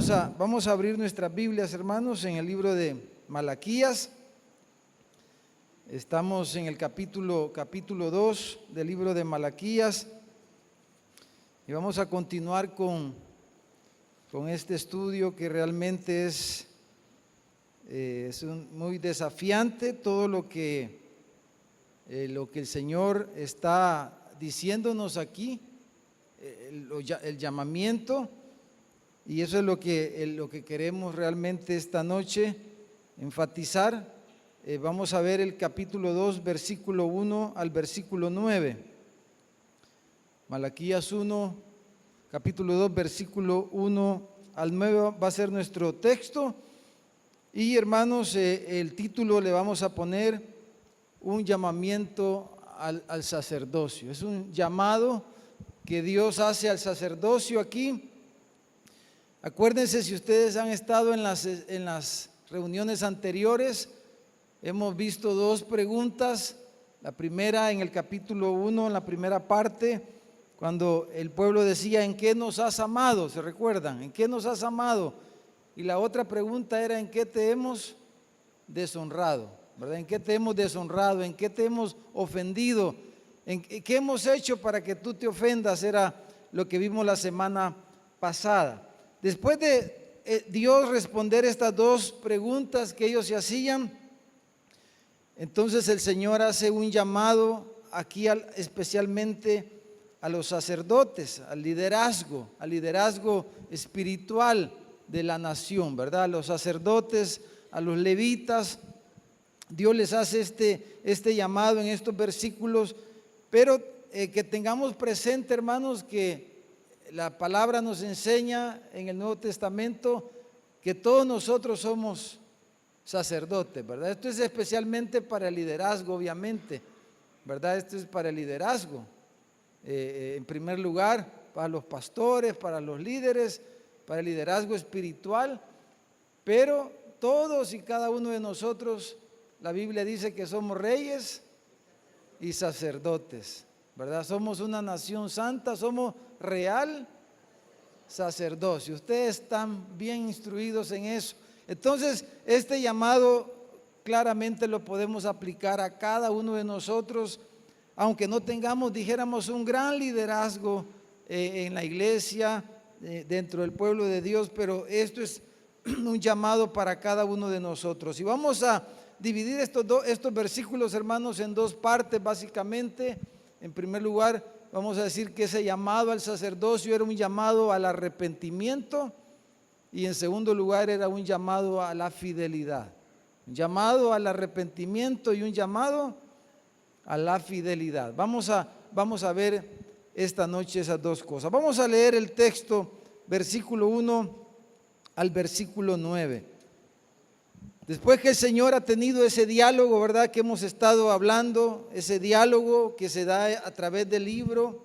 Vamos a abrir nuestras Biblias, hermanos, en el libro de Malaquías. Estamos en el capítulo 2 del libro de Malaquías y vamos a continuar con este estudio que realmente es muy desafiante, todo lo que el Señor está diciéndonos aquí, el llamamiento. Y eso es lo que queremos realmente esta noche enfatizar. Vamos a ver el capítulo 2, versículo 1 al versículo 9. Malaquías 1, capítulo 2, versículo 1 al 9 va a ser nuestro texto. Y hermanos, el título le vamos a poner un llamamiento al sacerdocio. Es un llamado que Dios hace al sacerdocio aquí. Acuérdense, si ustedes han estado en las reuniones anteriores, hemos visto dos preguntas. La primera en el capítulo 1, en la primera parte, cuando el pueblo decía: ¿en qué nos has amado? ¿Se recuerdan? ¿En qué nos has amado? Y la otra pregunta era: ¿en qué te hemos deshonrado? ¿Verdad? ¿En qué te hemos deshonrado? ¿En qué te hemos ofendido? ¿En qué hemos hecho para que tú te ofendas? Era lo que vimos la semana pasada. Después de Dios responder estas dos preguntas que ellos se hacían, entonces el Señor hace un llamado aquí especialmente a los sacerdotes, al liderazgo espiritual de la nación, ¿verdad? A los sacerdotes, a los levitas. Dios les hace este llamado en estos versículos, pero que tengamos presente, hermanos, que la palabra nos enseña en el Nuevo Testamento que todos nosotros somos sacerdotes, ¿verdad? Esto es especialmente para el liderazgo, obviamente, ¿verdad? Esto es para el liderazgo. En primer lugar, para los pastores, para los líderes, para el liderazgo espiritual, pero todos y cada uno de nosotros, la Biblia dice que somos reyes y sacerdotes, ¿verdad? Somos una nación santa, somos real sacerdocio. Ustedes están bien instruidos en eso. Entonces, este llamado claramente lo podemos aplicar a cada uno de nosotros, aunque no tengamos, dijéramos, un gran liderazgo en la iglesia, dentro del pueblo de Dios, pero esto es un llamado para cada uno de nosotros. Y vamos a dividir estos versículos, hermanos, en dos partes básicamente. En primer lugar, vamos a decir que ese llamado al sacerdocio era un llamado al arrepentimiento, y en segundo lugar era un llamado a la fidelidad. Un llamado al arrepentimiento y un llamado a la fidelidad. Vamos a ver esta noche esas dos cosas. Vamos a leer el texto, versículo 1 al versículo 9. Después que el Señor ha tenido ese diálogo, ¿verdad?, que hemos estado hablando, ese diálogo que se da a través del libro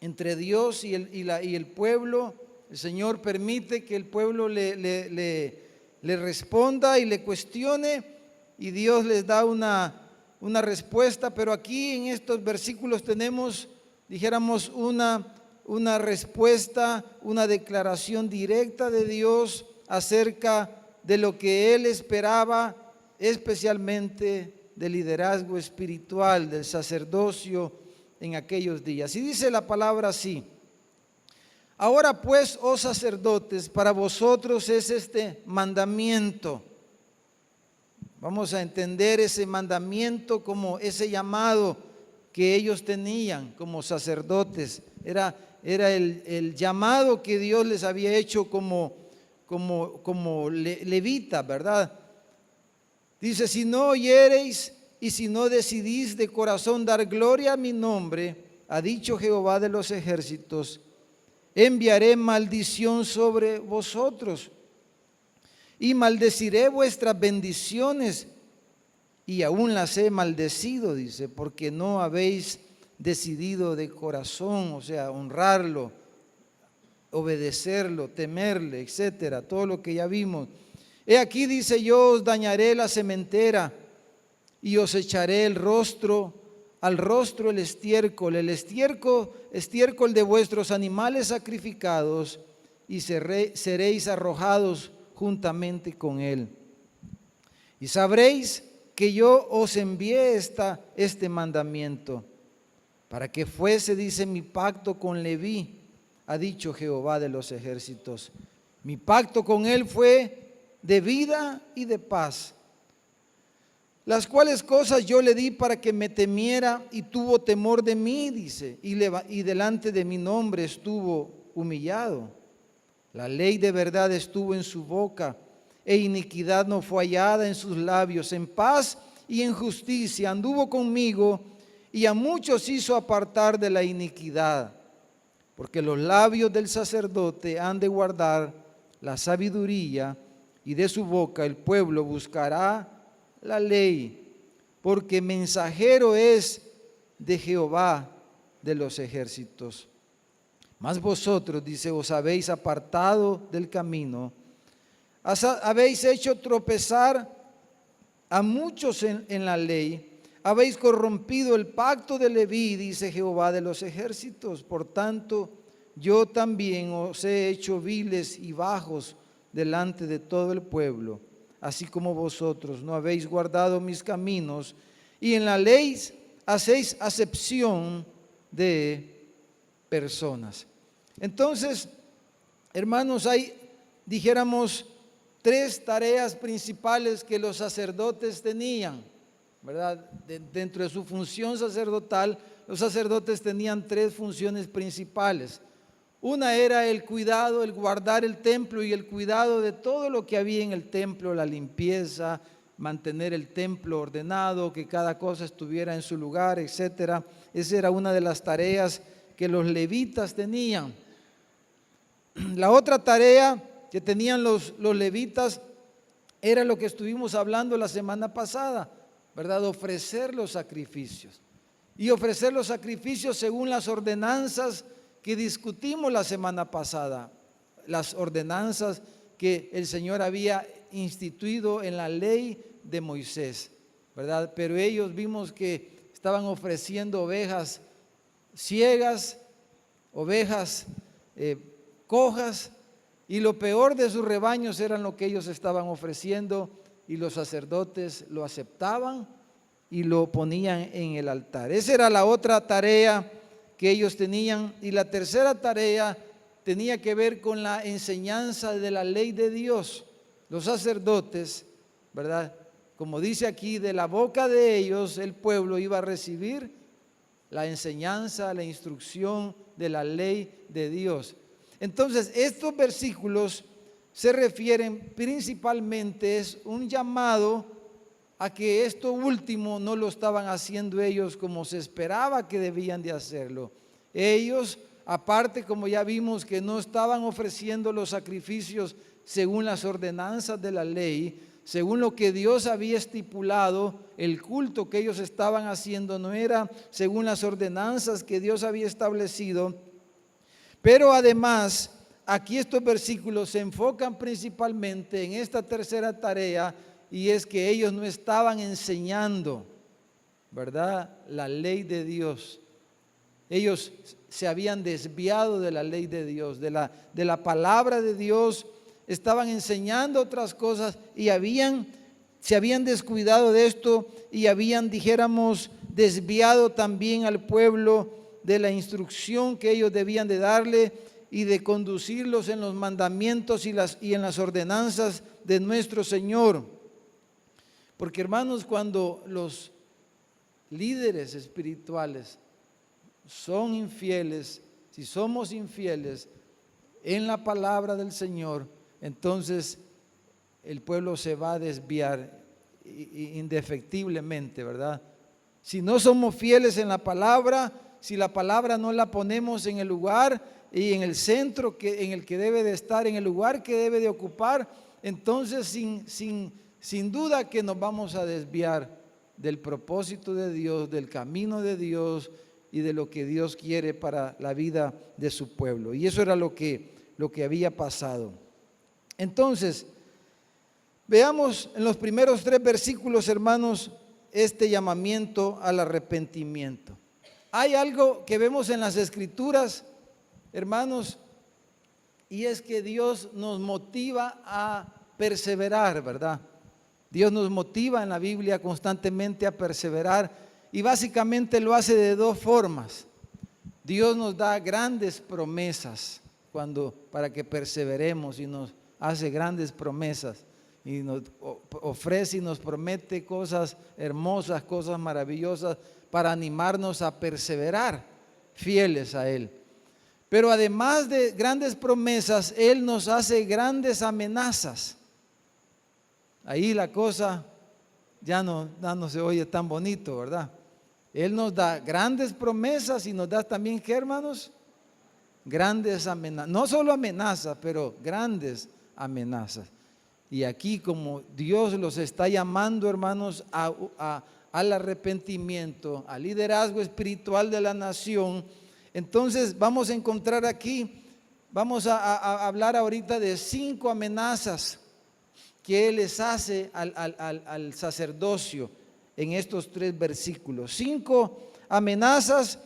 entre Dios y el pueblo, el Señor permite que el pueblo le responda y le cuestione, y Dios les da una respuesta. Pero aquí en estos versículos tenemos, dijéramos, una respuesta, una declaración directa de Dios acerca de lo que Él esperaba, especialmente del liderazgo espiritual, del sacerdocio en aquellos días. Y dice la palabra así: ahora pues, oh sacerdotes, para vosotros es este mandamiento. Vamos a entender ese mandamiento como ese llamado que ellos tenían como sacerdotes. Era el llamado que Dios les había hecho como levita, ¿verdad? Dice: si no oyereis y si no decidís de corazón dar gloria a mi nombre, ha dicho Jehová de los ejércitos, enviaré maldición sobre vosotros y maldeciré vuestras bendiciones, y aún las he maldecido, dice, porque no habéis decidido de corazón, o sea, honrarlo, obedecerlo, temerle, etcétera, todo lo que ya vimos. He aquí, dice, yo os dañaré la sementera y os echaré al rostro el estiércol de vuestros animales sacrificados, y seréis arrojados juntamente con él. Y sabréis que yo os envié este mandamiento, para que fuese, dice, mi pacto con Leví, ha dicho Jehová de los ejércitos. Mi pacto con él fue de vida y de paz, las cuales cosas yo le di para que me temiera, y tuvo temor de mí, dice, y delante de mi nombre estuvo humillado. La ley de verdad estuvo en su boca, e iniquidad no fue hallada en sus labios. En paz y en justicia anduvo conmigo, y a muchos hizo apartar de la iniquidad. Porque los labios del sacerdote han de guardar la sabiduría, y de su boca el pueblo buscará la ley, porque mensajero es de Jehová de los ejércitos. Mas vosotros, dice, os habéis apartado del camino, habéis hecho tropezar a muchos en la ley, habéis corrompido el pacto de Leví, dice Jehová de los ejércitos. Por tanto, yo también os he hecho viles y bajos delante de todo el pueblo, así como vosotros no habéis guardado mis caminos, y en la ley hacéis acepción de personas. Entonces, hermanos, hay, dijéramos, tres tareas principales que los sacerdotes tenían, ¿verdad? Dentro de su función sacerdotal, los sacerdotes tenían tres funciones principales. Una era el cuidado, el guardar el templo y el cuidado de todo lo que había en el templo, la limpieza, mantener el templo ordenado, que cada cosa estuviera en su lugar, etc. Esa era una de las tareas que los levitas tenían. La otra tarea que tenían los levitas era lo que estuvimos hablando la semana pasada, ¿verdad? Ofrecer los sacrificios. Y ofrecer los sacrificios según las ordenanzas que discutimos la semana pasada, las ordenanzas que el Señor había instituido en la ley de Moisés, ¿verdad? Pero ellos vimos que estaban ofreciendo ovejas ciegas, ovejas cojas, y lo peor de sus rebaños eran lo que ellos estaban ofreciendo, y los sacerdotes lo aceptaban y lo ponían en el altar. Esa era la otra tarea que ellos tenían. Y la tercera tarea tenía que ver con la enseñanza de la ley de Dios. Los sacerdotes, ¿verdad? Como dice aquí, de la boca de ellos el pueblo iba a recibir la enseñanza, la instrucción de la ley de Dios. Entonces, estos versículos se refieren principalmente, es un llamado a que esto último no lo estaban haciendo ellos como se esperaba que debían de hacerlo. Ellos, aparte, como ya vimos, que no estaban ofreciendo los sacrificios según las ordenanzas de la ley, según lo que Dios había estipulado, el culto que ellos estaban haciendo no era según las ordenanzas que Dios había establecido. Pero además, aquí estos versículos se enfocan principalmente en esta tercera tarea, y es que ellos no estaban enseñando, ¿verdad?, la ley de Dios. Ellos se habían desviado de la ley de Dios, de la palabra de Dios. Estaban enseñando otras cosas y se habían descuidado de esto, y habían, dijéramos, desviado también al pueblo de la instrucción que ellos debían de darle y de conducirlos en los mandamientos y en las ordenanzas de nuestro Señor. Porque, hermanos, cuando los líderes espirituales son infieles, si somos infieles en la palabra del Señor, entonces el pueblo se va a desviar indefectiblemente, ¿verdad? Si no somos fieles en la palabra, si la palabra no la ponemos en el lugar y en el centro en el que debe de estar, en el lugar que debe de ocupar, entonces sin duda que nos vamos a desviar del propósito de Dios, del camino de Dios y de lo que Dios quiere para la vida de su pueblo. Y eso era lo que había pasado. Entonces, veamos en los primeros 3 versículos, hermanos, este llamamiento al arrepentimiento. Hay algo que vemos en las Escrituras, hermanos, y es que Dios nos motiva a perseverar, ¿verdad? Dios nos motiva en la Biblia constantemente a perseverar y básicamente lo hace de dos formas. Dios nos da grandes promesas para que perseveremos y nos hace grandes promesas y nos ofrece y nos promete cosas hermosas, cosas maravillosas para animarnos a perseverar fieles a Él. Pero además de grandes promesas, Él nos hace grandes amenazas. Ahí la cosa ya no se oye tan bonito, ¿verdad? Él nos da grandes promesas y nos da también, ¿qué, hermanos? Grandes amenazas. No solo amenazas, pero grandes amenazas. Y aquí, como Dios los está llamando, hermanos, al arrepentimiento, al liderazgo espiritual de la nación, entonces vamos a encontrar aquí, vamos a hablar ahorita de 5 amenazas que Él les hace al sacerdocio en estos 3 versículos. 5 amenazas,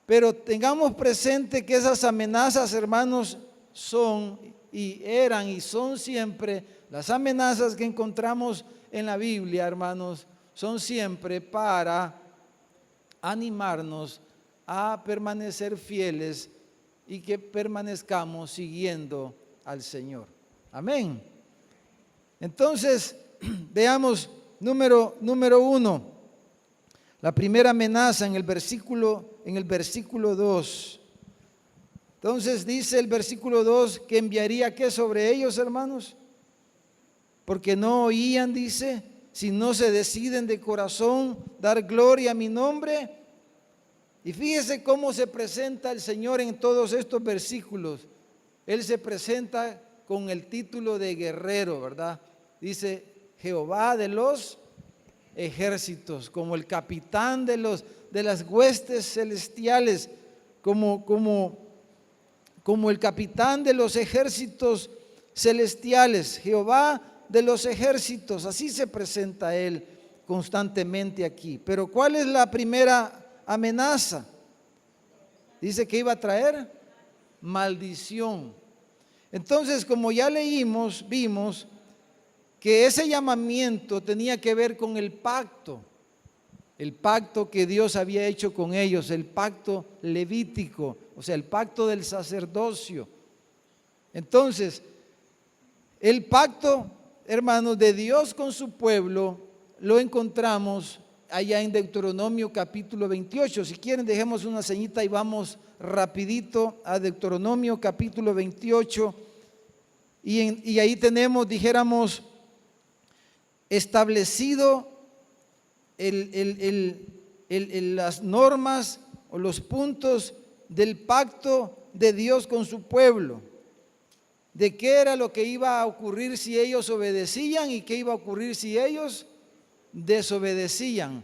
pero tengamos presente que esas amenazas, hermanos, son y eran y son siempre las amenazas que encontramos en la Biblia, hermanos, son siempre para animarnos a permanecer fieles y que permanezcamos siguiendo al Señor. Amén. Entonces, veamos número 1, la primera amenaza en el versículo 2. Entonces dice el versículo 2 que enviaría ¿qué sobre ellos, hermanos? Porque no oían, dice, si no se deciden de corazón dar gloria a mi nombre. Y fíjese cómo se presenta el Señor en todos estos versículos. Él se presenta con el título de guerrero, ¿verdad? Dice Jehová de los ejércitos, como el capitán de las huestes celestiales, como el capitán de los ejércitos celestiales, Jehová de los ejércitos. Así se presenta Él constantemente aquí. Pero ¿cuál es la primera amenaza? Dice que iba a traer maldición. Entonces, como ya vimos que ese llamamiento tenía que ver con el pacto que Dios había hecho con ellos, el pacto levítico, o sea, el pacto del sacerdocio. Entonces, el pacto, hermanos, de Dios con su pueblo lo encontramos allá en Deuteronomio capítulo 28. Si quieren, dejemos una señita y vamos rapidito a Deuteronomio capítulo 28. Y ahí tenemos, dijéramos, establecido las normas o los puntos del pacto de Dios con su pueblo, de qué era lo que iba a ocurrir si ellos obedecían y qué iba a ocurrir si ellos desobedecían,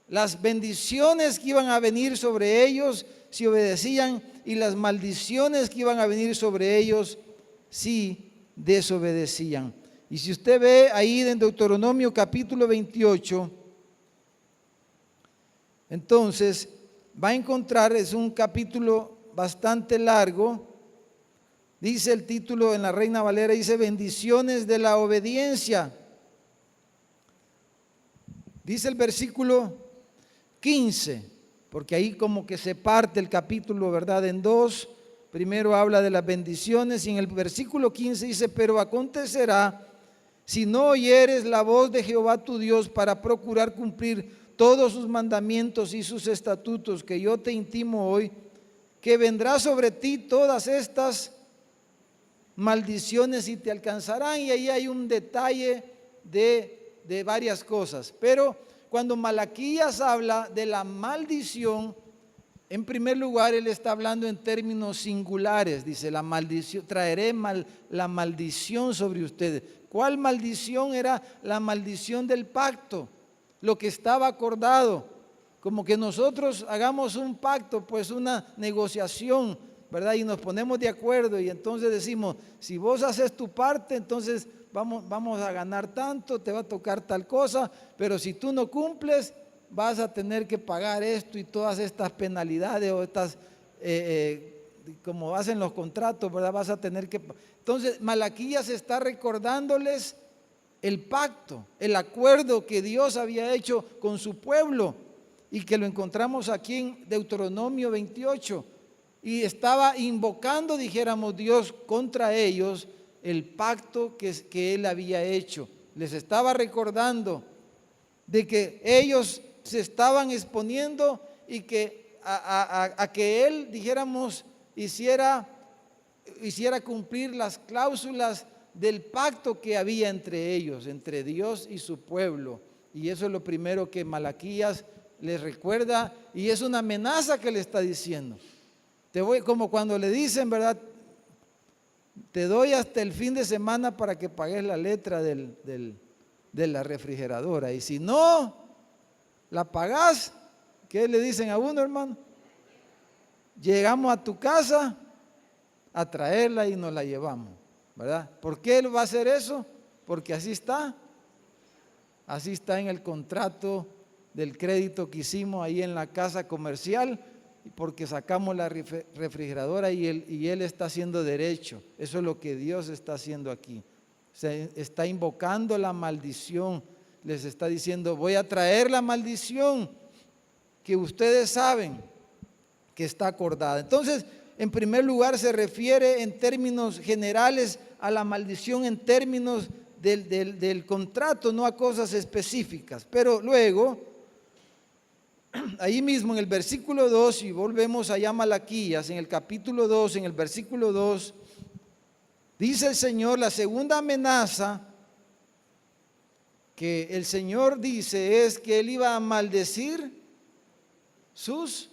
las bendiciones que iban a venir sobre ellos si obedecían y las maldiciones que iban a venir sobre ellos si desobedecían. Y si usted ve ahí en Deuteronomio capítulo 28, entonces va a encontrar, es un capítulo bastante largo, dice el título en la Reina Valera, dice bendiciones de la obediencia. Dice el versículo 15, porque ahí como que se parte el capítulo, ¿verdad?, en 2. Primero habla de las bendiciones y en el versículo 15 dice, pero acontecerá si no oyeres la voz de Jehová tu Dios para procurar cumplir todos sus mandamientos y sus estatutos que yo te intimo hoy, que vendrá sobre ti todas estas maldiciones y te alcanzarán. Y ahí hay un detalle de varias cosas. Pero cuando Malaquías habla de la maldición, en primer lugar él está hablando en términos singulares. Dice, la maldición, traeré la maldición sobre ustedes. ¿Cuál maldición? Era la maldición del pacto, lo que estaba acordado. Como que nosotros hagamos un pacto, pues una negociación, ¿verdad? Y nos ponemos de acuerdo y entonces decimos, si vos haces tu parte, entonces vamos a ganar tanto, te va a tocar tal cosa, pero si tú no cumples, vas a tener que pagar esto y todas estas penalidades o estas como hacen los contratos, ¿verdad? Vas a tener que... Entonces, Malaquías está recordándoles el pacto, el acuerdo que Dios había hecho con su pueblo y que lo encontramos aquí en Deuteronomio 28. Y estaba invocando, dijéramos, Dios contra ellos el pacto que Él había hecho. Les estaba recordando de que ellos se estaban exponiendo y que a que Él, dijéramos, hiciera cumplir las cláusulas del pacto que había entre ellos, entre Dios y su pueblo. Y eso es lo primero que Malaquías les recuerda, y es una amenaza que le está diciendo. Como cuando le dicen, ¿verdad? Te doy hasta el fin de semana para que pagues la letra de la refrigeradora, y si no la pagás, ¿qué le dicen a uno, hermano? Llegamos a tu casa a traerla y nos la llevamos, ¿verdad? ¿Por qué él va a hacer eso? Porque así está en el contrato del crédito que hicimos ahí en la casa comercial, porque sacamos la refrigeradora y él está haciendo derecho. Eso es lo que Dios está haciendo aquí. Se está invocando la maldición, les está diciendo, voy a traer la maldición que ustedes saben que está acordada. Entonces, en primer lugar, se refiere en términos generales a la maldición en términos del contrato, no a cosas específicas. Pero luego, ahí mismo en el versículo 2, y volvemos allá a Malaquías, en el capítulo 2, en el versículo 2, dice el Señor, la segunda amenaza que el Señor dice es que Él iba a maldecir sus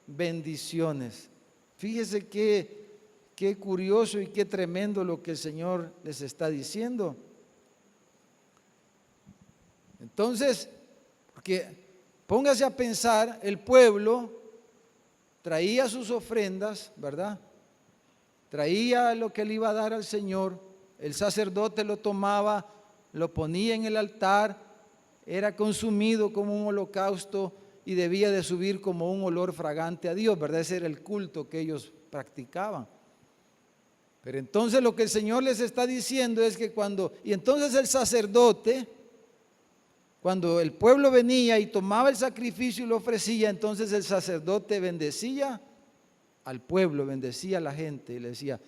bendiciones. Fíjese qué curioso y qué tremendo lo que el Señor les está diciendo. Entonces, porque póngase a pensar, el pueblo traía sus ofrendas, ¿verdad? Traía lo que le iba a dar al Señor, el sacerdote lo tomaba, lo ponía en el altar, era consumido como un holocausto y debía de subir como un olor fragante a Dios, ¿verdad? Ese era el culto que ellos practicaban. Pero entonces lo que el Señor les está diciendo es que entonces el sacerdote, cuando el pueblo venía y tomaba el sacrificio y lo ofrecía, entonces el sacerdote bendecía al pueblo, bendecía a la gente y le decía,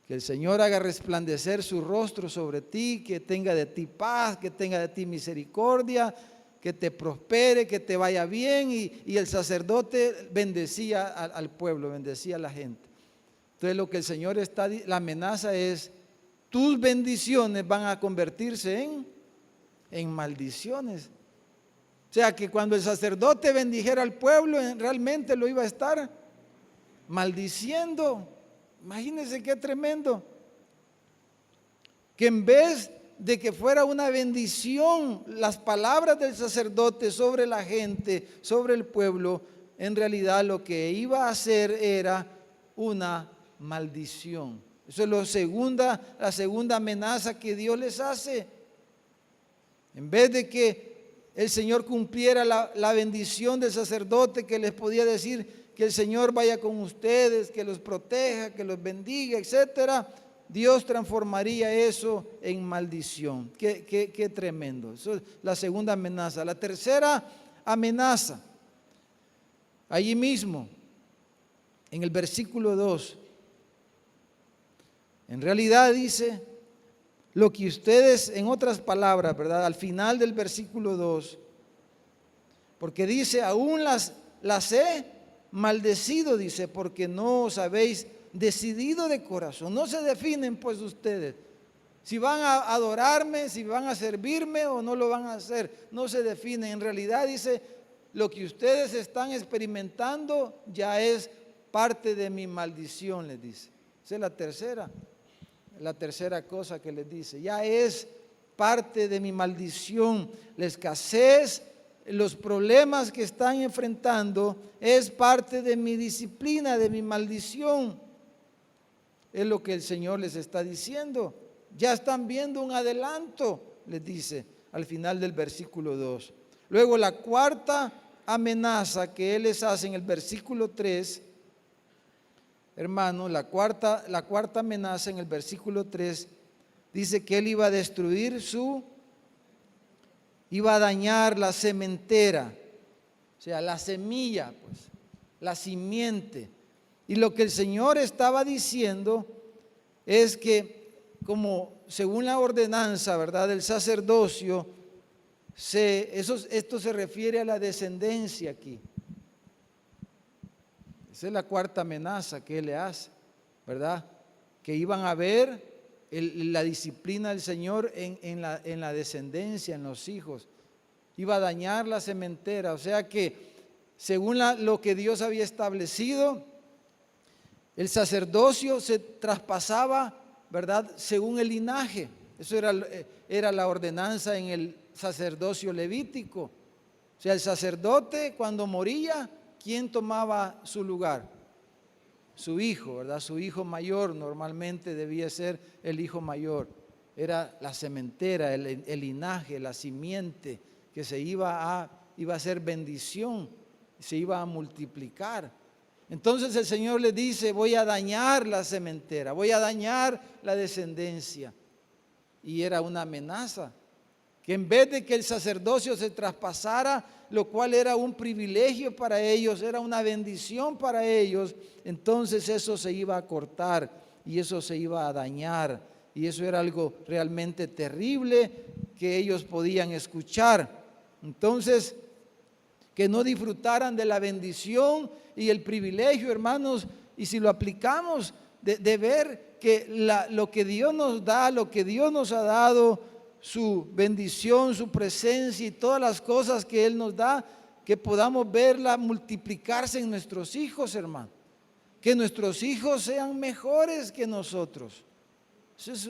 que el Señor haga resplandecer su rostro sobre ti, que tenga de ti paz, que tenga de ti misericordia, que te prospere, que te vaya bien. Y el sacerdote bendecía al pueblo, bendecía a la gente. Entonces lo que el Señor la amenaza es, tus bendiciones van a convertirse en maldiciones. O sea que cuando el sacerdote bendijera al pueblo, realmente lo iba a estar maldiciendo. Imagínense qué tremendo. Que en vez de que fuera una bendición las palabras del sacerdote sobre la gente, sobre el pueblo, en realidad lo que iba a hacer era una maldición. Eso es la segunda amenaza que Dios les hace. En vez de que el Señor cumpliera la bendición del sacerdote que les podía decir que el Señor vaya con ustedes, que los proteja, que los bendiga, etcétera, Dios transformaría eso en maldición. Qué tremendo. Eso es la segunda amenaza. La tercera amenaza, allí mismo, en el versículo 2, en realidad dice, lo que ustedes, en otras palabras, ¿verdad? Al final del versículo 2, porque dice, aún las he maldecido, dice, porque no os habéis decidido de corazón. No se definen pues ustedes si van a adorarme, si van a servirme o no lo van a hacer. No se definen. En realidad dice, lo que ustedes están experimentando ya es parte de mi maldición, les dice. Esa es la tercera cosa que les dice. Ya es parte de mi maldición. La escasez, los problemas que están enfrentando es parte de mi disciplina, de mi maldición. Es lo que el Señor les está diciendo. Ya están viendo un adelanto, les dice al final del versículo 2. Luego la cuarta amenaza que Él les hace en el versículo 3, hermano, la cuarta amenaza en el versículo 3, dice que él iba a destruir iba a dañar la sementera, o sea, la semilla, pues, la simiente. Y lo que el Señor estaba diciendo es que, como según la ordenanza, ¿verdad?, del sacerdocio, esto se refiere a la descendencia aquí. Esa es la cuarta amenaza que él le hace, ¿verdad? Que iban a ver la disciplina del Señor en la descendencia, en los hijos. Iba a dañar la sementera, o sea que según lo que Dios había establecido, el sacerdocio se traspasaba, ¿verdad?, según el linaje. Eso era la ordenanza en el sacerdocio levítico. O sea, el sacerdote cuando moría, ¿quién tomaba su lugar? Su hijo, ¿verdad? Su hijo mayor normalmente debía ser el hijo mayor. Era la sementera, el linaje, la simiente que iba a ser bendición, se iba a multiplicar. Entonces el Señor le dice: voy a dañar la sementera, voy a dañar la descendencia. Y era una amenaza, que en vez de que el sacerdocio se traspasara, lo cual era un privilegio para ellos, era una bendición para ellos, entonces eso se iba a cortar y eso se iba a dañar. Y eso era algo realmente terrible que ellos podían escuchar. Entonces, que no disfrutaran de la bendición y el privilegio, hermanos, y si lo aplicamos, de ver que lo que Dios nos da, lo que Dios nos ha dado, su bendición, su presencia y todas las cosas que Él nos da, que podamos verla multiplicarse en nuestros hijos, hermano. Que nuestros hijos sean mejores que nosotros. Eso es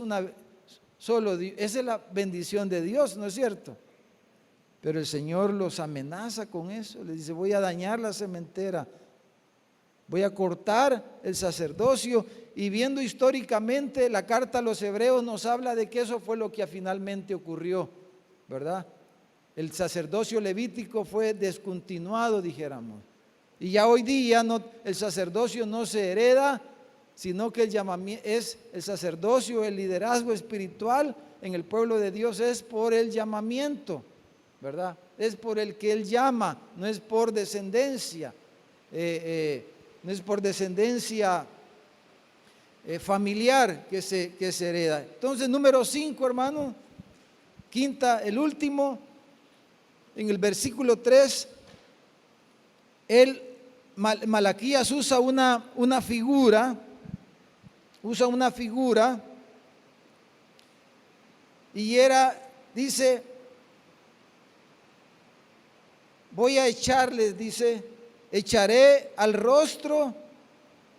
esa es la bendición de Dios, ¿no es cierto? Pero el Señor los amenaza con eso. Les dice: voy a dañar la sementera, voy a cortar el sacerdocio. Y viendo históricamente la carta a los hebreos nos habla de que eso fue lo que finalmente ocurrió, ¿verdad? El sacerdocio levítico fue descontinuado, dijéramos. Y ya hoy día el sacerdocio no se hereda, sino que es el sacerdocio, el liderazgo espiritual en el pueblo de Dios es por el llamamiento, ¿verdad? Es por el que Él llama, no es por descendencia, no es por descendencia familiar que se hereda. Entonces, número 5, hermano, el último, en el versículo 3, Malaquías usa una figura, y dice: voy a echarles, dice, echaré al rostro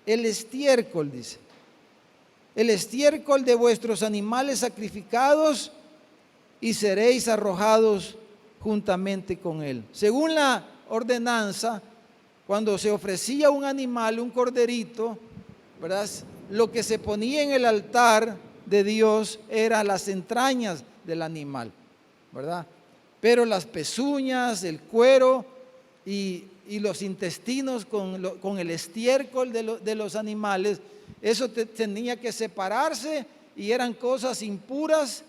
el estiércol, dice, el estiércol de vuestros animales sacrificados, y seréis arrojados juntamente con él. Según la ordenanza, cuando se ofrecía un animal, un corderito, ¿verdad?, lo que se ponía en el altar de Dios eran las entrañas del animal, ¿verdad? Pero las pezuñas, el cuero y los intestinos con el estiércol de los animales, eso tenía que separarse y eran cosas impuras,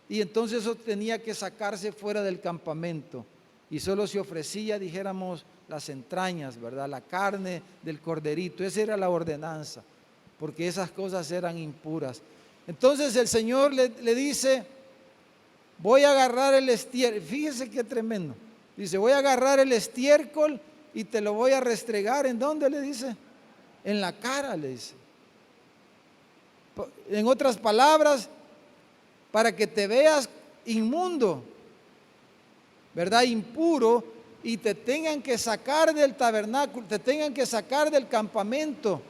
y entonces eso tenía que sacarse fuera del campamento y solo se ofrecía, dijéramos, las entrañas, ¿verdad?, la carne del corderito. Esa era la ordenanza, porque esas cosas eran impuras. Entonces el Señor le dice: voy a agarrar el estiércol. Fíjese qué tremendo. Dice: voy a agarrar el estiércol y te lo voy a restregar. ¿En dónde? Le dice: en la cara, le dice. En otras palabras, para que te veas inmundo, ¿verdad?, impuro, y te tengan que sacar del tabernáculo, te tengan que sacar del campamento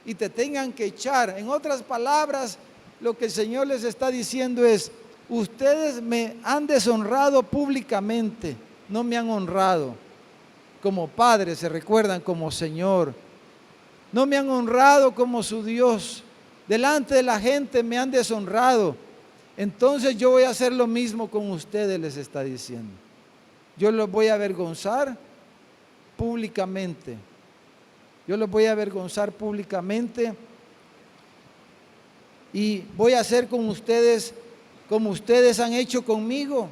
y te tengan que echar. En otras palabras, lo que el Señor les está diciendo es: ustedes me han deshonrado públicamente, no me han honrado como Padre, se recuerdan, como Señor. No me han honrado como su Dios. Delante de la gente me han deshonrado. Entonces yo voy a hacer lo mismo con ustedes, les está diciendo. Yo los voy a avergonzar públicamente. yo los voy a avergonzar públicamente y voy a hacer con ustedes como ustedes han hecho conmigo.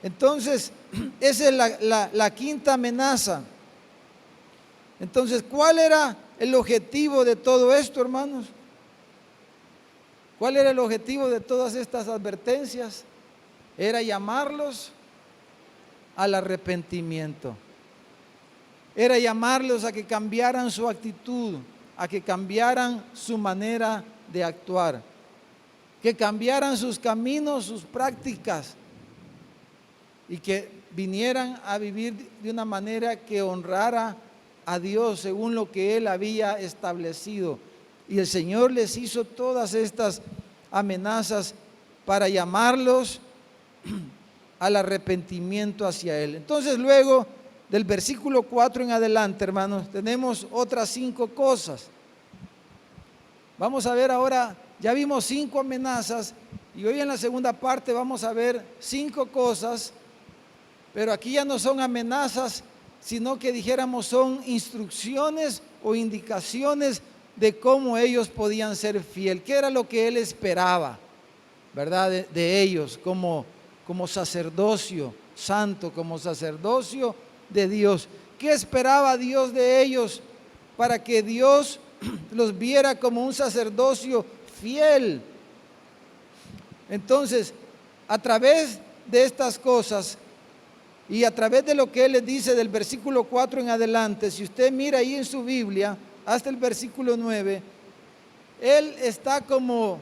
Entonces, esa es la quinta amenaza. Entonces, ¿cuál era el objetivo de todo esto, hermanos? ¿Cuál era el objetivo de todas estas advertencias? Era llamarlos al arrepentimiento. Era llamarlos a que cambiaran su actitud, a que cambiaran su manera de actuar, que cambiaran sus caminos, sus prácticas, y que vinieran a vivir de una manera que honrara a Dios según lo que Él había establecido. Y el Señor les hizo todas estas amenazas para llamarlos al arrepentimiento hacia Él. Entonces luego del versículo 4 en adelante, hermanos, tenemos otras 5 cosas. Vamos a ver ahora, ya vimos 5 amenazas y hoy en la segunda parte vamos a ver 5 cosas, pero aquí ya no son amenazas, sino que dijéramos son instrucciones o indicaciones de cómo ellos podían ser fieles, qué era lo que Él esperaba, ¿verdad? De ellos como sacerdocio santo, como sacerdocio de Dios. ¿Qué esperaba Dios de ellos para que Dios los viera como un sacerdocio fiel? Entonces, a través de estas cosas y a través de lo que Él les dice del versículo 4 en adelante, si usted mira ahí en su Biblia, hasta el versículo 9, Él está como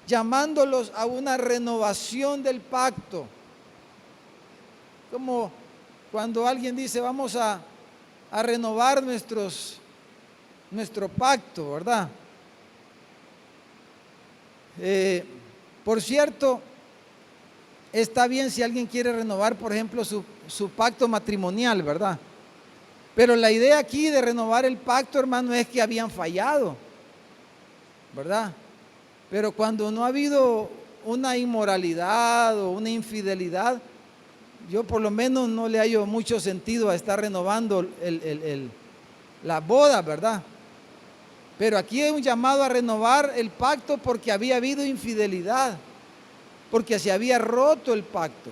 llamándolos a una renovación del pacto. Como cuando alguien dice, vamos a renovar nuestro pacto, ¿verdad? Por cierto, está bien si alguien quiere renovar, por ejemplo, su pacto matrimonial, ¿verdad? Pero la idea aquí de renovar el pacto, hermano, es que habían fallado, ¿verdad? Pero cuando no ha habido una inmoralidad o una infidelidad, yo por lo menos no le hallo mucho sentido a estar renovando la boda, ¿verdad? Pero aquí hay un llamado a renovar el pacto porque había habido infidelidad, porque se había roto el pacto.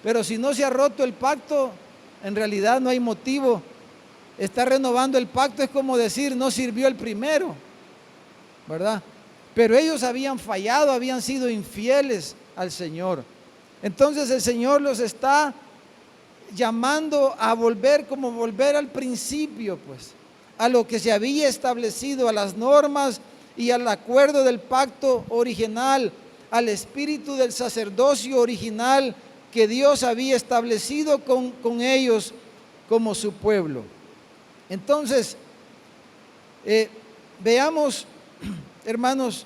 Pero si no se ha roto el pacto, en realidad no hay motivo. Estar renovando el pacto es como decir, no sirvió el primero, ¿verdad? Pero ellos habían fallado, habían sido infieles al Señor. Entonces el Señor los está llamando a volver, como volver al principio, pues, a lo que se había establecido, a las normas y al acuerdo del pacto original, al espíritu del sacerdocio original que Dios había establecido con ellos como su pueblo. Entonces, veamos, hermanos,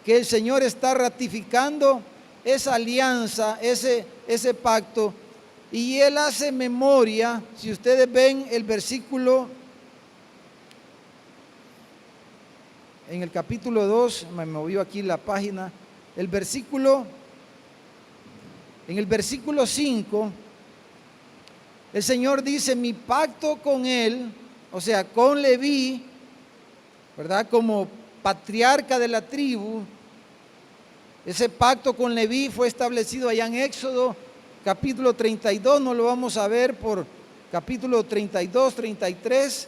que el Señor está ratificando esa alianza, ese pacto, y Él hace memoria. Si ustedes ven el versículo, en el capítulo 2, me movió aquí la página, en el versículo 5, el Señor dice, mi pacto con él, o sea, con Leví, ¿verdad? Como patriarca de la tribu, ese pacto con Leví fue establecido allá en Éxodo, capítulo 32, no lo vamos a ver por capítulo 32, 33,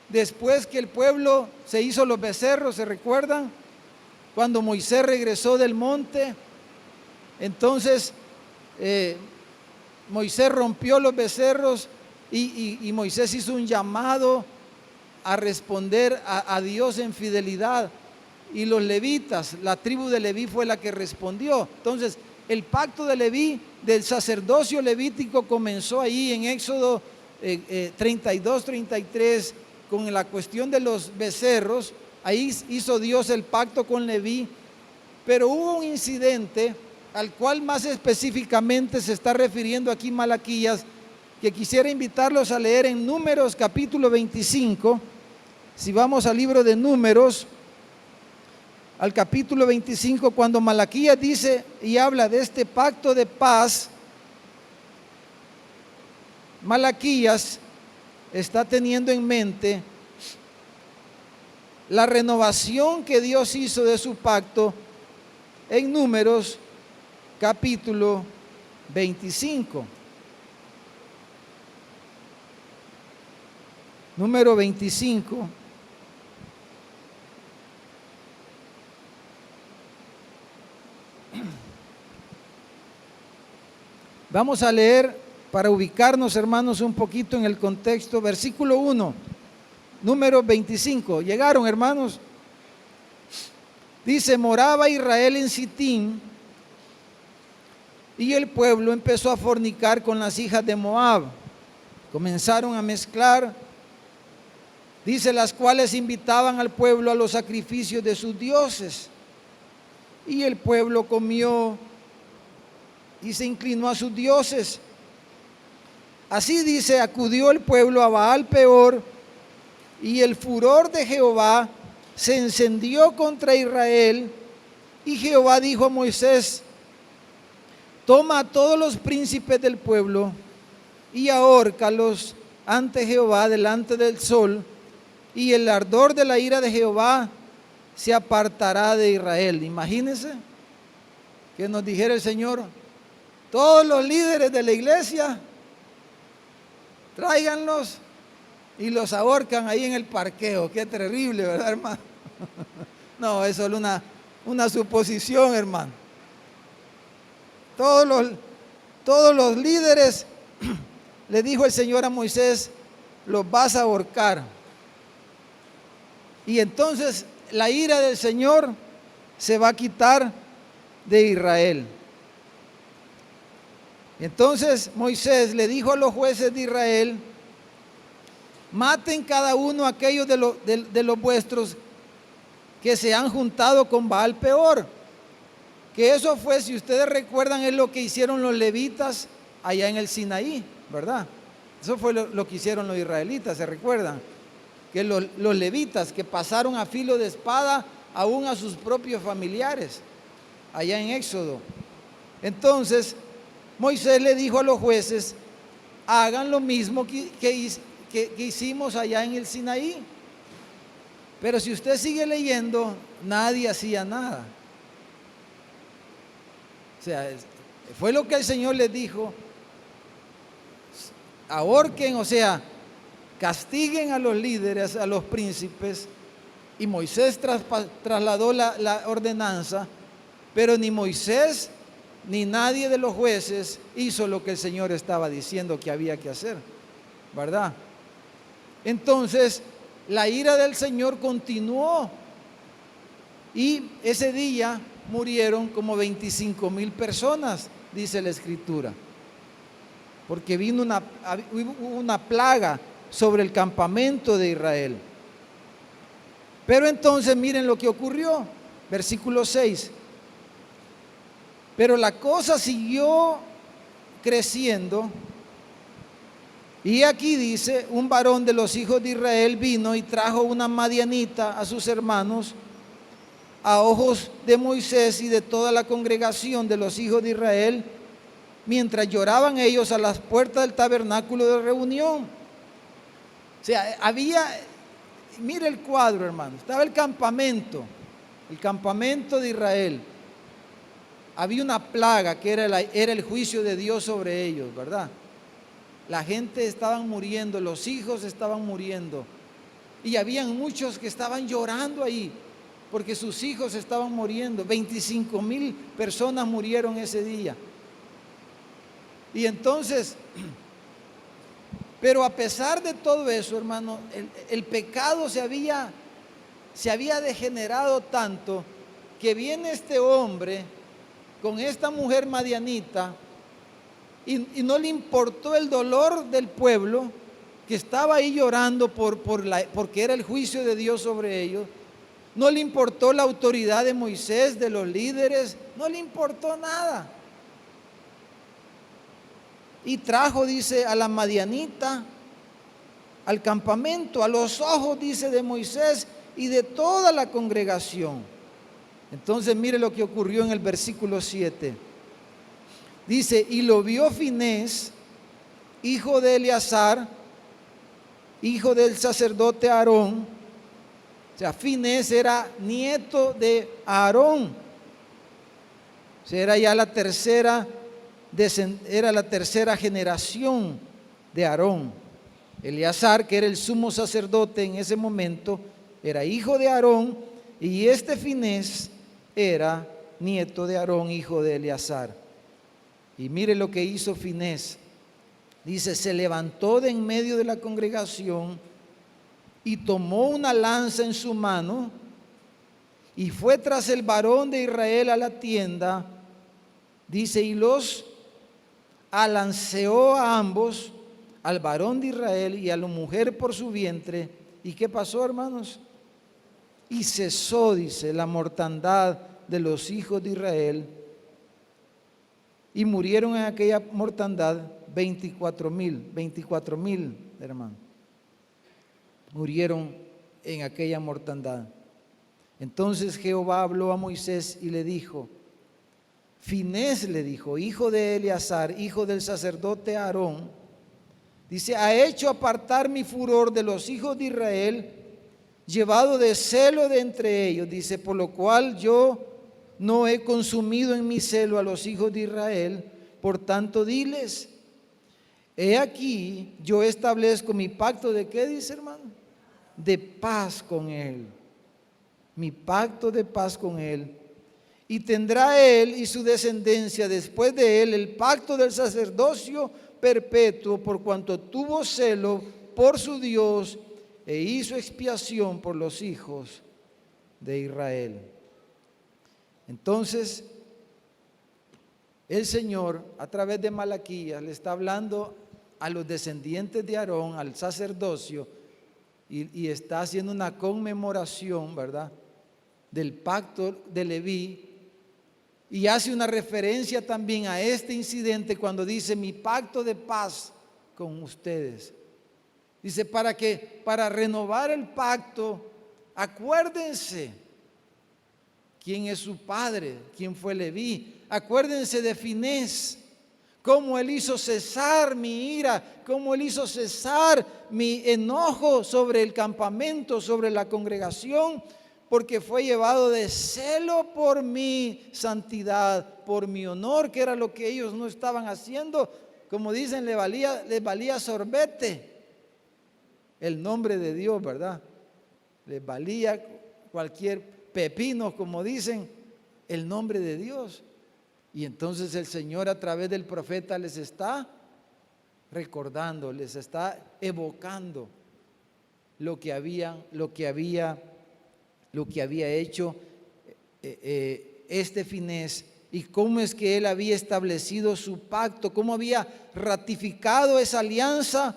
después que el pueblo se hizo los becerros, ¿se recuerdan? Cuando Moisés regresó del monte, entonces Moisés rompió los becerros y Moisés hizo un llamado a responder a Dios en fidelidad, y los levitas, la tribu de Leví fue la que respondió. Entonces el pacto de Leví, del sacerdocio levítico, comenzó ahí en Éxodo 32, 33, con la cuestión de los becerros. Ahí hizo Dios el pacto con Leví, pero hubo un incidente al cual más específicamente se está refiriendo aquí Malaquías, que quisiera invitarlos a leer en Números capítulo 25. Si vamos al libro de Números, al capítulo 25, cuando Malaquías dice y habla de este pacto de paz, Malaquías está teniendo en mente la renovación que Dios hizo de su pacto en Números capítulo 25. Número 25. Vamos a leer para ubicarnos, hermanos, un poquito en el contexto. Versículo 1, número 25. ¿Llegaron, hermanos? Dice: moraba Israel en Sitín, y el pueblo empezó a fornicar con las hijas de Moab. Comenzaron a mezclar, dice, las cuales invitaban al pueblo a los sacrificios de sus dioses. Y el pueblo comió y se inclinó a sus dioses. Así dice, acudió el pueblo a Baal Peor, y el furor de Jehová se encendió contra Israel. Y Jehová dijo a Moisés: toma a todos los príncipes del pueblo y ahórcalos ante Jehová delante del sol, y el ardor de la ira de Jehová se apartará de Israel. Imagínense que nos dijera el Señor: todos los líderes de la iglesia, tráiganlos y los ahorcan ahí en el parqueo. Qué terrible, ¿verdad, hermano? No, es solo una suposición, hermano. Todos los líderes, le dijo el Señor a Moisés, los vas a ahorcar. Y entonces la ira del Señor se va a quitar de Israel. Entonces Moisés le dijo a los jueces de Israel: maten cada uno aquellos de los vuestros que se han juntado con Baal Peor. Que eso fue, si ustedes recuerdan, es lo que hicieron los levitas allá en el Sinaí, ¿verdad? Eso fue lo que hicieron los israelitas, ¿se recuerdan? Que los levitas que pasaron a filo de espada aún a sus propios familiares, allá en Éxodo. Entonces Moisés le dijo a los jueces: hagan lo mismo que hicimos allá en el Sinaí. Pero si usted sigue leyendo, nadie hacía nada. O sea, fue lo que el Señor les dijo: ahorquen, o sea, castiguen a los líderes, a los príncipes. Y Moisés trasladó la ordenanza, pero ni Moisés ni nadie de los jueces hizo lo que el Señor estaba diciendo que había que hacer, ¿verdad? Entonces la ira del Señor continuó, y ese día murieron como 25,000 personas, dice la Escritura, porque hubo una plaga sobre el campamento de Israel. Pero entonces miren lo que ocurrió, versículo 6. Pero la cosa siguió creciendo, y aquí dice: un varón de los hijos de Israel vino y trajo una madianita a sus hermanos a ojos de Moisés y de toda la congregación de los hijos de Israel, mientras lloraban ellos a las puertas del tabernáculo de reunión. O sea, mire el cuadro, hermano. Estaba el campamento de Israel. Había una plaga que era el juicio de Dios sobre ellos, ¿verdad? La gente estaba muriendo, los hijos estaban muriendo, y habían muchos que estaban llorando ahí porque sus hijos estaban muriendo. 25,000 personas murieron ese día. Y entonces, pero a pesar de todo eso, hermano, el pecado se había degenerado tanto que viene este hombre con esta mujer madianita, y no le importó el dolor del pueblo que estaba ahí llorando porque era el juicio de Dios sobre ellos. No le importó la autoridad de Moisés, de los líderes, no le importó nada. Y trajo, dice, a la madianita al campamento, a los ojos, dice, de Moisés y de toda la congregación. Entonces mire lo que ocurrió en el versículo 7. Dice: y lo vio Finés, hijo de Eleazar, hijo del sacerdote Aarón. O sea, Finés era nieto de Aarón. O sea, era ya la tercera generación de Aarón. Eleazar, que era el sumo sacerdote en ese momento, era hijo de Aarón, y este Finés era nieto de Aarón, hijo de Eleazar. Y mire lo que hizo Finés. Dice, se levantó de en medio de la congregación y tomó una lanza en su mano y fue tras el varón de Israel a la tienda. Dice, y los alanceó a ambos, al varón de Israel y a la mujer por su vientre. ¿Y qué pasó, hermanos? Y cesó, dice, la mortandad de los hijos de Israel, y murieron en aquella mortandad 24,000, hermano. Murieron en aquella mortandad. Entonces Jehová habló a Moisés y le dijo, Finés le dijo, hijo de Eleazar, hijo del sacerdote Aarón, dice, ha hecho apartar mi furor de los hijos de Israel, llevado de celo de entre ellos, dice, por lo cual yo no he consumido en mi celo a los hijos de Israel. Por tanto, diles, he aquí, yo establezco mi pacto de ¿qué dice, hermano? De paz con él. Mi pacto de paz con él. Y tendrá él y su descendencia después de él el pacto del sacerdocio perpetuo, por cuanto tuvo celo por su Dios e hizo expiación por los hijos de Israel. Entonces, el Señor, a través de Malaquías, le está hablando a los descendientes de Aarón, al sacerdocio, y está haciendo una conmemoración, ¿verdad?, del pacto de Leví, y hace una referencia también a este incidente cuando dice, mi pacto de paz con ustedes. Dice, para renovar el pacto, acuérdense quién es su padre, quién fue Leví. Acuérdense de Finés, cómo él hizo cesar mi ira, cómo él hizo cesar mi enojo sobre el campamento, sobre la congregación, porque fue llevado de celo por mi santidad, por mi honor, que era lo que ellos no estaban haciendo. Como dicen, les valía sorbete el nombre de Dios, ¿verdad? Les valía cualquier pepino, como dicen, el nombre de Dios. Y entonces el Señor a través del profeta les está recordando, les está evocando lo que había hecho este Finés, y cómo es que él había establecido su pacto, cómo había ratificado esa alianza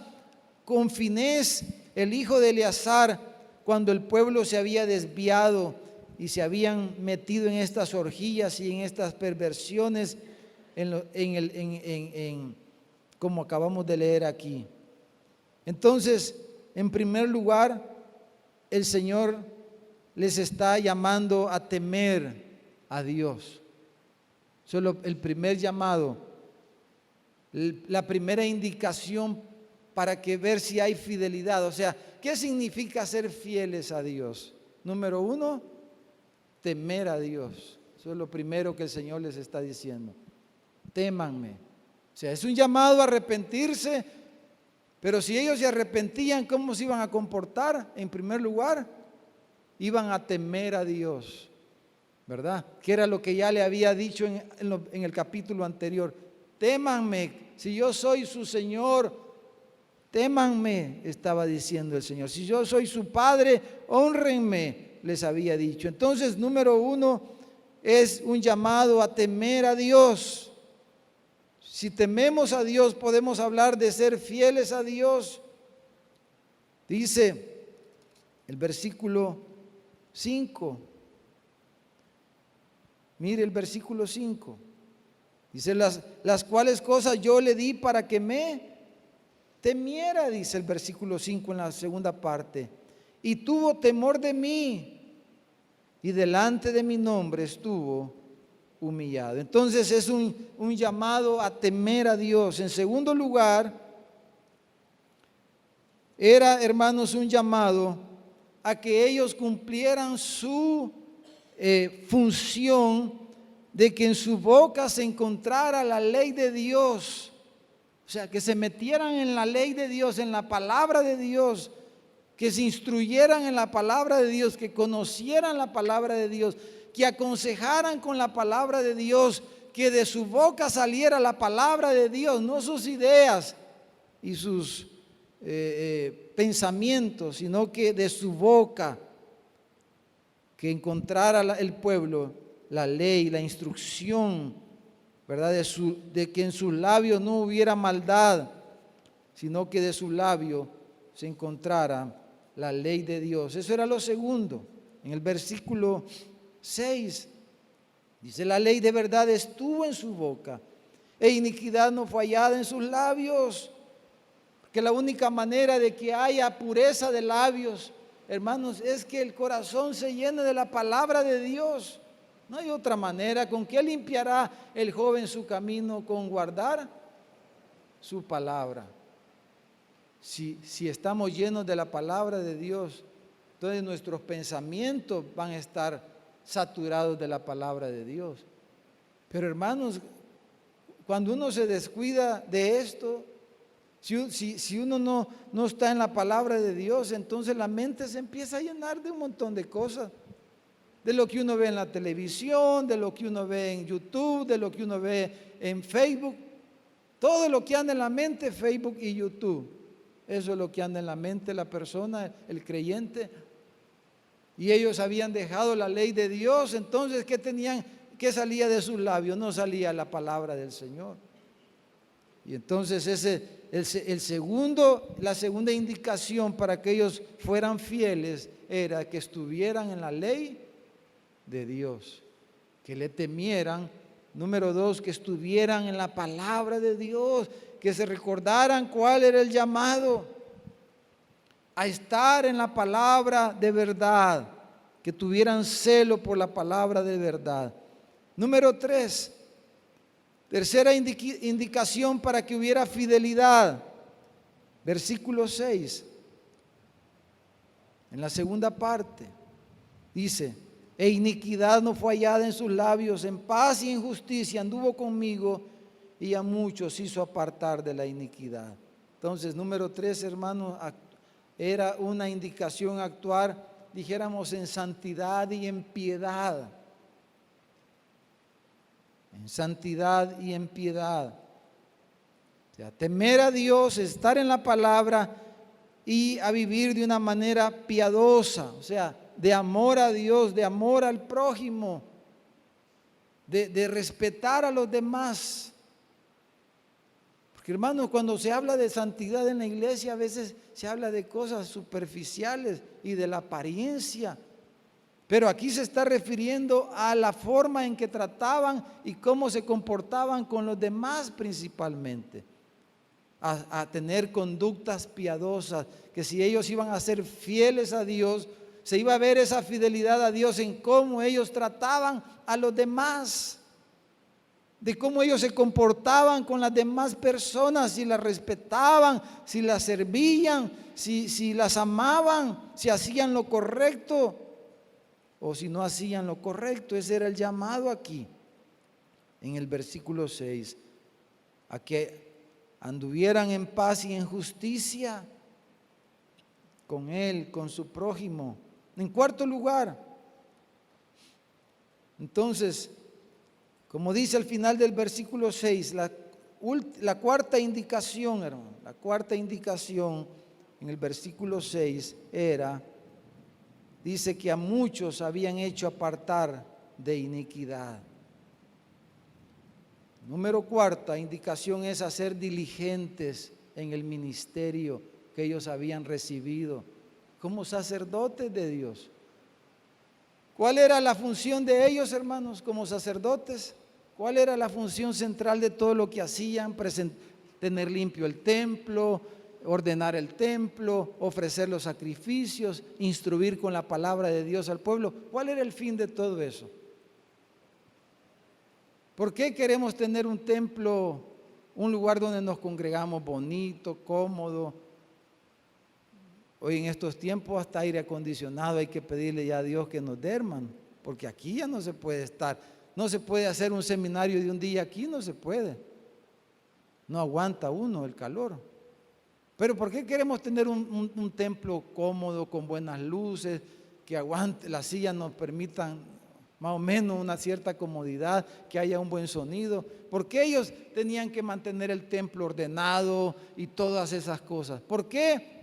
con Finés, el hijo de Eleazar, cuando el pueblo se había desviado y se habían metido en estas orgías y en estas perversiones, como acabamos de leer aquí. Entonces, en primer lugar, el Señor les está llamando a temer a Dios. Solo el primer llamado, la primera indicación para que ver si hay fidelidad. O sea, ¿qué significa ser fieles a Dios? Número uno, temer a Dios. Eso es lo primero que el Señor les está diciendo. Témanme. O sea, es un llamado a arrepentirse, pero si ellos se arrepentían, ¿cómo se iban a comportar? En primer lugar, iban a temer a Dios, ¿verdad? Que era lo que ya le había dicho en el capítulo anterior. Témanme, si yo soy su Señor, témanme, estaba diciendo el Señor. Si yo soy su Padre, hónrenme, les había dicho. Entonces, número uno, es un llamado a temer a Dios. Si tememos a Dios, podemos hablar de ser fieles a Dios. Dice el versículo 5. Mire el versículo 5. Dice, las cuales cosas yo le di para que me temiera, dice el versículo 5 en la segunda parte. Y tuvo temor de mí, y delante de mi nombre estuvo humillado. Entonces es un llamado a temer a Dios. En segundo lugar, era, hermanos, un llamado a que ellos cumplieran su función de que en su boca se encontrara la ley de Dios. O sea, que se metieran en la ley de Dios, en la palabra de Dios, que se instruyeran en la palabra de Dios, que conocieran la palabra de Dios, que aconsejaran con la palabra de Dios, que de su boca saliera la palabra de Dios, no sus ideas y sus pensamientos, sino que de su boca, que encontrara el pueblo la ley, la instrucción, ¿verdad? De que en sus labios no hubiera maldad, sino que de su labio se encontrara la ley de Dios. Eso era lo segundo. En el versículo 6 dice: la ley de verdad estuvo en su boca, e iniquidad no fue hallada en sus labios. Que la única manera de que haya pureza de labios, hermanos, es que el corazón se llene de la palabra de Dios. No hay otra manera. ¿Con qué limpiará el joven su camino? Con guardar su palabra. Si estamos llenos de la palabra de Dios, entonces nuestros pensamientos van a estar saturados de la palabra de Dios. Pero hermanos, cuando uno se descuida de esto, si uno no está en la palabra de Dios, entonces la mente se empieza a llenar de un montón de cosas. De lo que uno ve en la televisión, de lo que uno ve en YouTube, de lo que uno ve en Facebook. Todo lo que anda en la mente, Facebook y YouTube. Eso es lo que anda en la mente de la persona, el creyente. Y ellos habían dejado la ley de Dios, entonces ¿qué tenían? ¿Qué salía de sus labios? No salía la palabra del Señor. Y entonces la segunda indicación para que ellos fueran fieles era que estuvieran en la ley de Dios, que le temieran. Número 2, que estuvieran en la palabra de Dios, que se recordaran cuál era el llamado a estar en la palabra de verdad, que tuvieran celo por la palabra de verdad. Número 3, tercera indicación para que hubiera fidelidad, versículo 6, en la segunda parte, dice: e iniquidad no fue hallada en sus labios, en paz y en justicia anduvo conmigo, y a muchos hizo apartar de la iniquidad. Entonces, número 3, hermanos, era una indicación actuar, dijéramos, en santidad y en piedad. En santidad y en piedad. O sea, temer a Dios, estar en la palabra y a vivir de una manera piadosa, o sea, de amor a Dios, de amor al prójimo, de respetar a los demás. Porque hermanos, cuando se habla de santidad en la iglesia, a veces se habla de cosas superficiales y de la apariencia. Pero aquí se está refiriendo a la forma en que trataban y cómo se comportaban con los demás principalmente. A tener conductas piadosas, que si ellos iban a ser fieles a Dios, se iba a ver esa fidelidad a Dios en cómo ellos trataban a los demás, de cómo ellos se comportaban con las demás personas, si las respetaban, si las servían, si las amaban, si hacían lo correcto o si no hacían lo correcto. Ese era el llamado aquí, en el versículo 6, a que anduvieran en paz y en justicia con Él, con su prójimo. En cuarto lugar, entonces, como dice al final del versículo 6, la cuarta indicación, hermano, la cuarta indicación en el versículo 6 era, dice que a muchos habían hecho apartar de iniquidad. Número cuarta indicación es hacer diligentes en el ministerio que ellos habían recibido como sacerdotes de Dios. ¿Cuál era la función de ellos, hermanos, como sacerdotes? ¿Cuál era la función central de todo lo que hacían? Tener limpio el templo, ordenar el templo, ofrecer los sacrificios, instruir con la palabra de Dios al pueblo. ¿Cuál era el fin de todo eso? ¿Por qué queremos tener un templo, un lugar donde nos congregamos bonito, cómodo, Hoy en estos tiempos hasta aire acondicionado hay que pedirle ya a Dios que nos dé, hermano, porque aquí ya no se puede estar, no se puede hacer un seminario de un día aquí, no se puede, no aguanta uno el calor. Pero ¿por qué queremos tener un templo cómodo, con buenas luces, que aguante, las sillas nos permitan más o menos una cierta comodidad, que haya un buen sonido? Porque ellos tenían que mantener el templo ordenado y todas esas cosas. ¿Por qué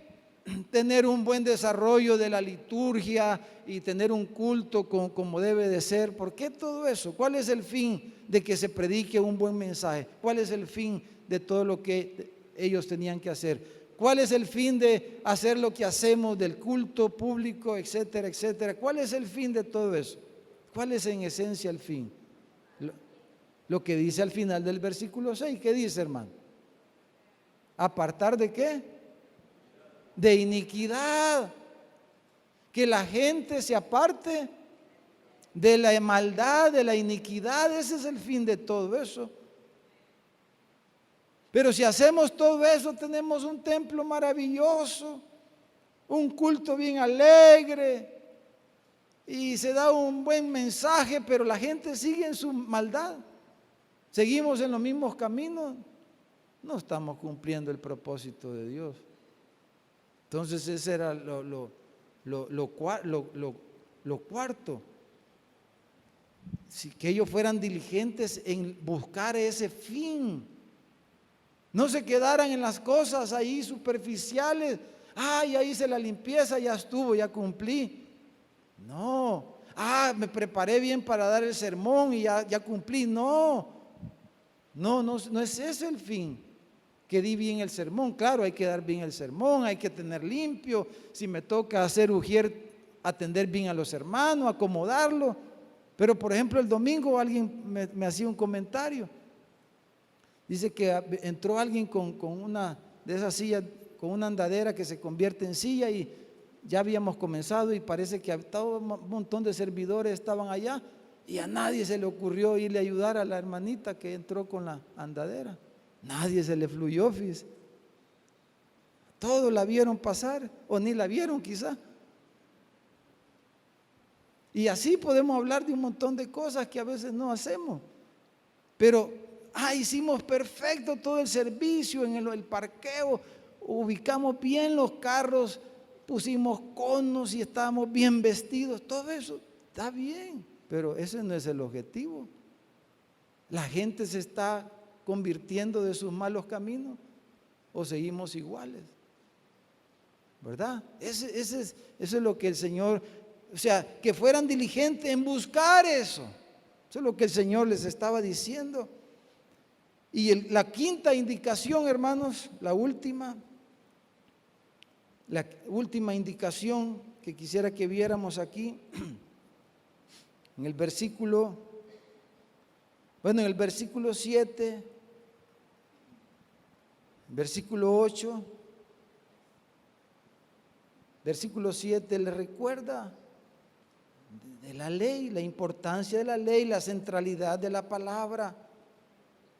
tener un buen desarrollo de la liturgia y tener un culto como debe de ser? ¿Por qué todo eso? ¿Cuál es el fin de que se predique un buen mensaje? ¿Cuál es el fin de todo lo que ellos tenían que hacer? ¿Cuál es el fin de hacer lo que hacemos del culto público, etcétera, etcétera? ¿Cuál es el fin de todo eso? ¿Cuál es en esencia el fin? Lo que dice al final del versículo 6, ¿qué dice, hermano? ¿Apartar de qué? De iniquidad. Que la gente se aparte de la maldad, de la iniquidad. Ese es el fin de todo eso. Pero si hacemos todo eso, tenemos un templo maravilloso, un culto bien alegre, y se da un buen mensaje, pero la gente sigue en su maldad. Seguimos en los mismos caminos. No estamos cumpliendo el propósito de Dios. Entonces ese era lo cuarto. Que ellos fueran diligentes en buscar ese fin. No se quedaran en las cosas ahí superficiales. Ya hice la limpieza, ya estuvo, ya cumplí. No. Me preparé bien para dar el sermón y ya cumplí. No es ese el fin. Que di bien el sermón. Claro, hay que dar bien el sermón, hay que tener limpio. Si me toca hacer ujier, atender bien a los hermanos, acomodarlo. Pero por ejemplo el domingo alguien me hacía un comentario. Dice que entró alguien con una de esas sillas, con una andadera que se convierte en silla, y ya habíamos comenzado y parece que todo un montón de servidores estaban allá y a nadie se le ocurrió irle a ayudar a la hermanita que entró con la andadera. Nadie se le fluyó, fíjese. Todos la vieron pasar o ni la vieron quizá. Y así podemos hablar de un montón de cosas que a veces no hacemos. Pero hicimos perfecto todo el servicio en el parqueo, ubicamos bien los carros, pusimos conos y estábamos bien vestidos. Todo eso está bien, pero ese no es el objetivo. La gente se está convirtiendo de sus malos caminos o seguimos iguales, ¿verdad? Eso es lo que el Señor, o sea, que fueran diligentes en buscar eso. Eso es lo que el Señor les estaba diciendo. Y la quinta indicación, hermanos, la última indicación que quisiera que viéramos aquí, en el versículo 7, versículo 8, versículo 7, le recuerda de la ley, la importancia de la ley, la centralidad de la palabra.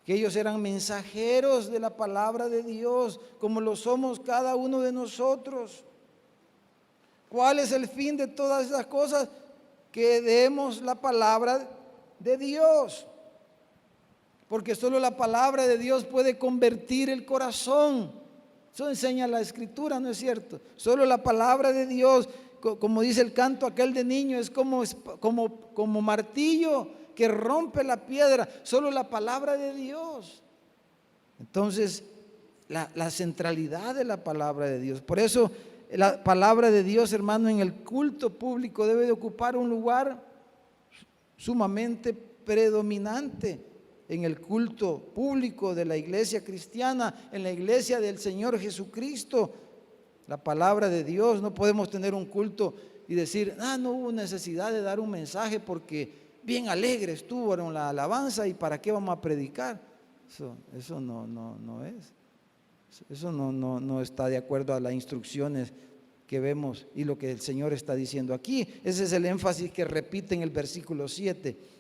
Que ellos eran mensajeros de la palabra de Dios, como lo somos cada uno de nosotros. ¿Cuál es el fin de todas esas cosas? Que demos la palabra de Dios. Porque solo la palabra de Dios puede convertir el corazón. Eso enseña la Escritura, ¿no es cierto? Solo la palabra de Dios, como dice el canto aquel de niño, es como martillo que rompe la piedra. Solo la palabra de Dios. Entonces, la centralidad de la palabra de Dios. Por eso la palabra de Dios, hermano, en el culto público debe de ocupar un lugar sumamente predominante. En el culto público de la iglesia cristiana, en la iglesia del Señor Jesucristo, la palabra de Dios. No podemos tener un culto y decir, no hubo necesidad de dar un mensaje porque bien alegre estuvo en la alabanza y para qué vamos a predicar. Eso no es. Eso no está de acuerdo a las instrucciones que vemos y lo que el Señor está diciendo aquí. Ese es el énfasis que repite en el versículo 7.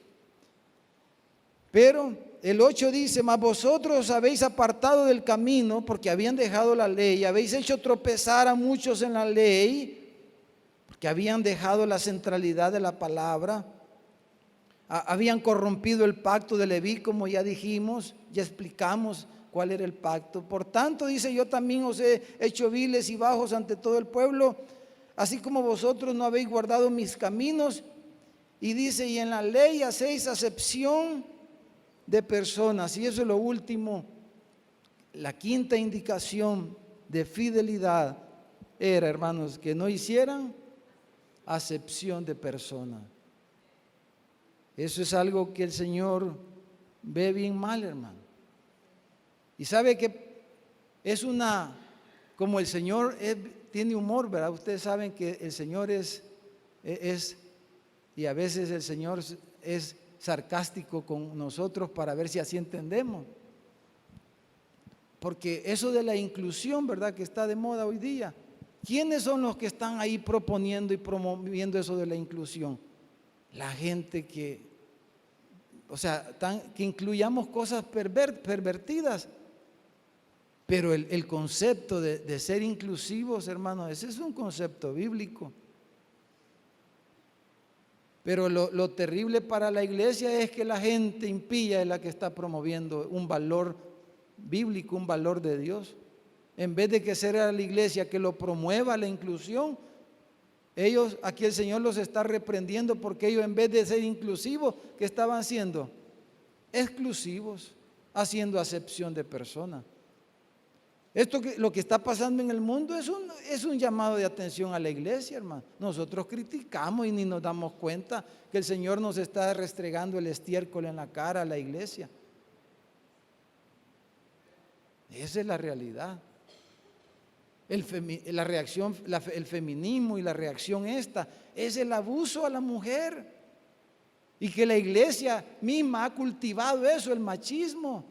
Pero el 8 dice: mas vosotros habéis apartado del camino, porque habían dejado la ley, habéis hecho tropezar a muchos en la ley, porque habían dejado la centralidad de la palabra, habían corrompido el pacto de Leví, como ya dijimos, ya explicamos cuál era el pacto. Por tanto, dice, yo también os he hecho viles y bajos ante todo el pueblo, así como vosotros no habéis guardado mis caminos. Y dice, y en la ley hacéis acepción de personas. Y eso es lo último. La quinta indicación de fidelidad era, hermanos, que no hicieran acepción de personas. Eso es algo que el Señor ve bien mal, hermano. Y sabe que es como el Señor tiene humor, ¿verdad? Ustedes saben que el Señor y a veces el Señor es sarcástico con nosotros para ver si así entendemos. Porque eso de la inclusión, ¿verdad?, que está de moda hoy día. ¿Quiénes son los que están ahí proponiendo y promoviendo eso de la inclusión? La gente que incluyamos cosas pervertidas. Pero el concepto de ser inclusivos, hermanos, ese es un concepto bíblico. Pero lo terrible para la iglesia es que la gente impía es la que está promoviendo un valor bíblico, un valor de Dios. En vez de que sea la iglesia que lo promueva, la inclusión, aquí el Señor los está reprendiendo porque ellos, en vez de ser inclusivos, ¿qué estaban haciendo? Exclusivos, haciendo acepción de personas. Lo que está pasando en el mundo es un llamado de atención a la iglesia, hermano. Nosotros criticamos y ni nos damos cuenta que el Señor nos está restregando el estiércol en la cara a la iglesia. Esa es la realidad. El feminismo y la reacción esta es el abuso a la mujer, y que la iglesia misma ha cultivado eso, el machismo,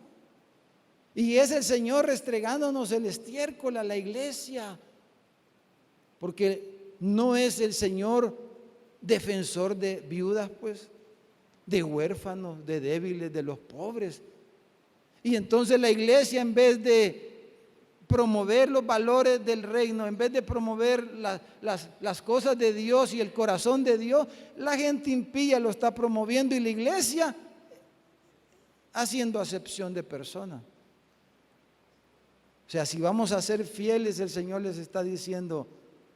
y es el Señor restregándonos el estiércol a la iglesia, porque no es el Señor defensor de viudas, pues, de huérfanos, de débiles, de los pobres. Y entonces la iglesia, en vez de promover los valores del reino, en vez de promover las cosas de Dios y el corazón de Dios, la gente impía lo está promoviendo, y la iglesia haciendo acepción de personas. O sea, si vamos a ser fieles, el Señor les está diciendo,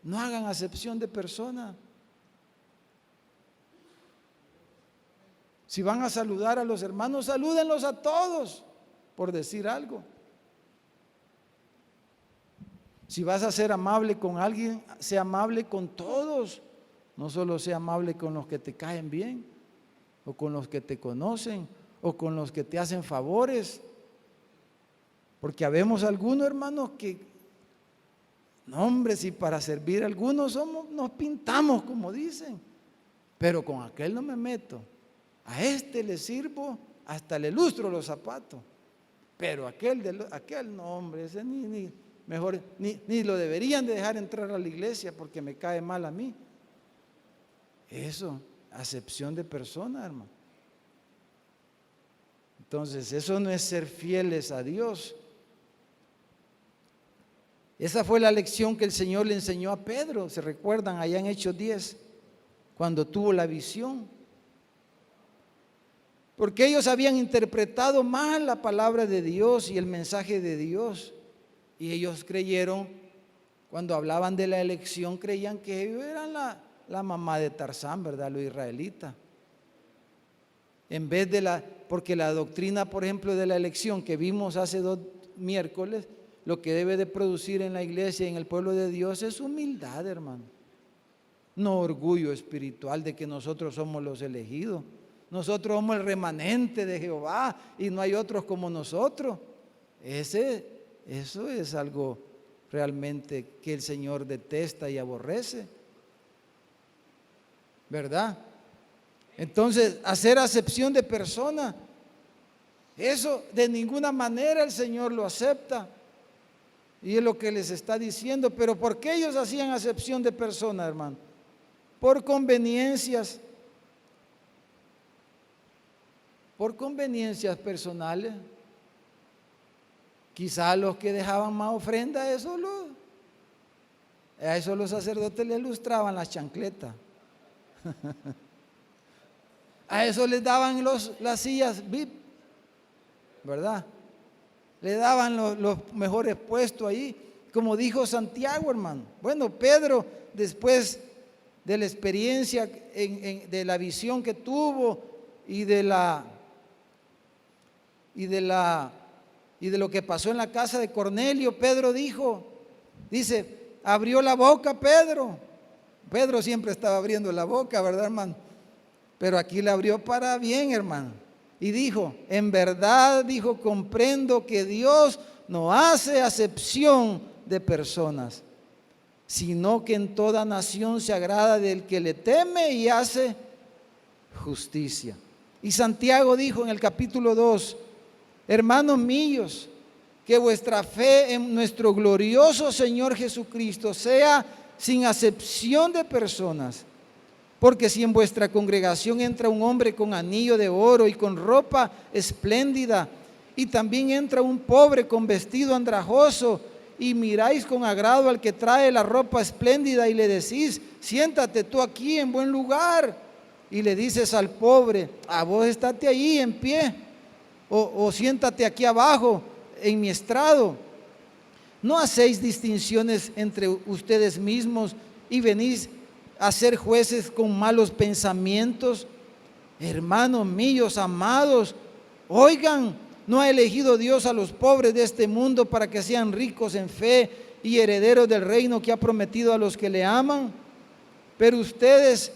no hagan acepción de personas. Si van a saludar a los hermanos, salúdenlos a todos, por decir algo. Si vas a ser amable con alguien, sea amable con todos. No solo sea amable con los que te caen bien, o con los que te conocen, o con los que te hacen favores. Porque habemos algunos, hermanos, que, no, hombre, si para servir a algunos nos pintamos, como dicen, pero con aquel no me meto. A este le sirvo, hasta le lustro los zapatos, pero aquel no, hombre, ese mejor ni lo deberían de dejar entrar a la iglesia porque me cae mal a mí. Eso, acepción de persona, hermano. Entonces, eso no es ser fieles a Dios. Esa fue la lección que el Señor le enseñó a Pedro, ¿se recuerdan? Allá en Hechos 10, cuando tuvo la visión. Porque ellos habían interpretado mal la palabra de Dios y el mensaje de Dios. Y ellos creyeron, cuando hablaban de la elección, creían que ellos eran la mamá de Tarzán, ¿verdad? Los israelitas. En vez porque la doctrina, por ejemplo, de la elección que vimos hace 2 miércoles, lo que debe de producir en la iglesia y en el pueblo de Dios es humildad, hermano. No orgullo espiritual de que nosotros somos los elegidos. Nosotros somos el remanente de Jehová y no hay otros como nosotros. Eso es algo realmente que el Señor detesta y aborrece, ¿verdad? Entonces, hacer acepción de persona, eso de ninguna manera el Señor lo acepta. Y es lo que les está diciendo. Pero ¿por qué ellos hacían acepción de persona, hermano? Por conveniencias, por conveniencias personales. Quizá los que dejaban más ofrenda, a eso los sacerdotes les lustraban las chancletas. A eso les daban las sillas VIP, ¿verdad? Le daban los mejores puestos ahí, como dijo Santiago, hermano. Bueno, Pedro, después de la experiencia, de la visión que tuvo y de lo que pasó en la casa de Cornelio, Pedro dice, abrió la boca Pedro. Pedro siempre estaba abriendo la boca, ¿verdad, hermano? Pero aquí la abrió para bien, hermano. Y dijo, en verdad, dijo, comprendo que Dios no hace acepción de personas, sino que en toda nación se agrada del que le teme y hace justicia. Y Santiago dijo en el capítulo 2, hermanos míos, que vuestra fe en nuestro glorioso Señor Jesucristo sea sin acepción de personas. Porque si en vuestra congregación entra un hombre con anillo de oro y con ropa espléndida, y también entra un pobre con vestido andrajoso, y miráis con agrado al que trae la ropa espléndida y le decís, siéntate tú aquí en buen lugar, y le dices al pobre, a vos estate ahí en pie, o siéntate aquí abajo en mi estrado. ¿No hacéis distinciones entre ustedes mismos y venís a ser jueces con malos pensamientos? Hermanos míos amados, oigan, ¿no ha elegido Dios a los pobres de este mundo para que sean ricos en fe y herederos del reino que ha prometido a los que le aman? Pero ustedes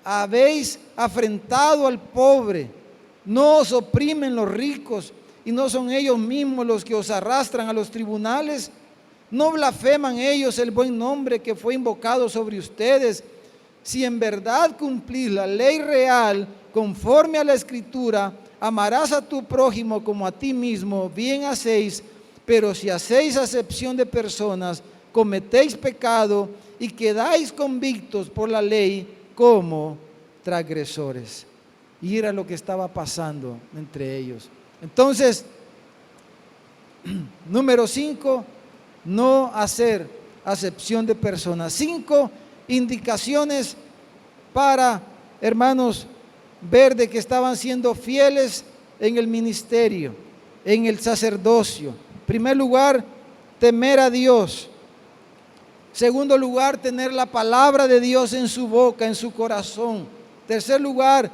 habéis afrentado al pobre, no os oprimen los ricos, y no son ellos mismos los que os arrastran a los tribunales. No blasfeman ellos el buen nombre que fue invocado sobre ustedes. Si en verdad cumplís la ley real conforme a la Escritura, amarás a tu prójimo como a ti mismo, bien hacéis. Pero si hacéis acepción de personas, cometéis pecado y quedáis convictos por la ley como transgresores. Y era lo que estaba pasando entre ellos. Entonces, número 5, no hacer acepción de personas. 5 indicaciones para, hermanos, ver de que estaban siendo fieles en el ministerio, en el sacerdocio. En primer lugar, temer a Dios. Segundo lugar, tener la palabra de Dios en su boca, en su corazón. Tercer lugar,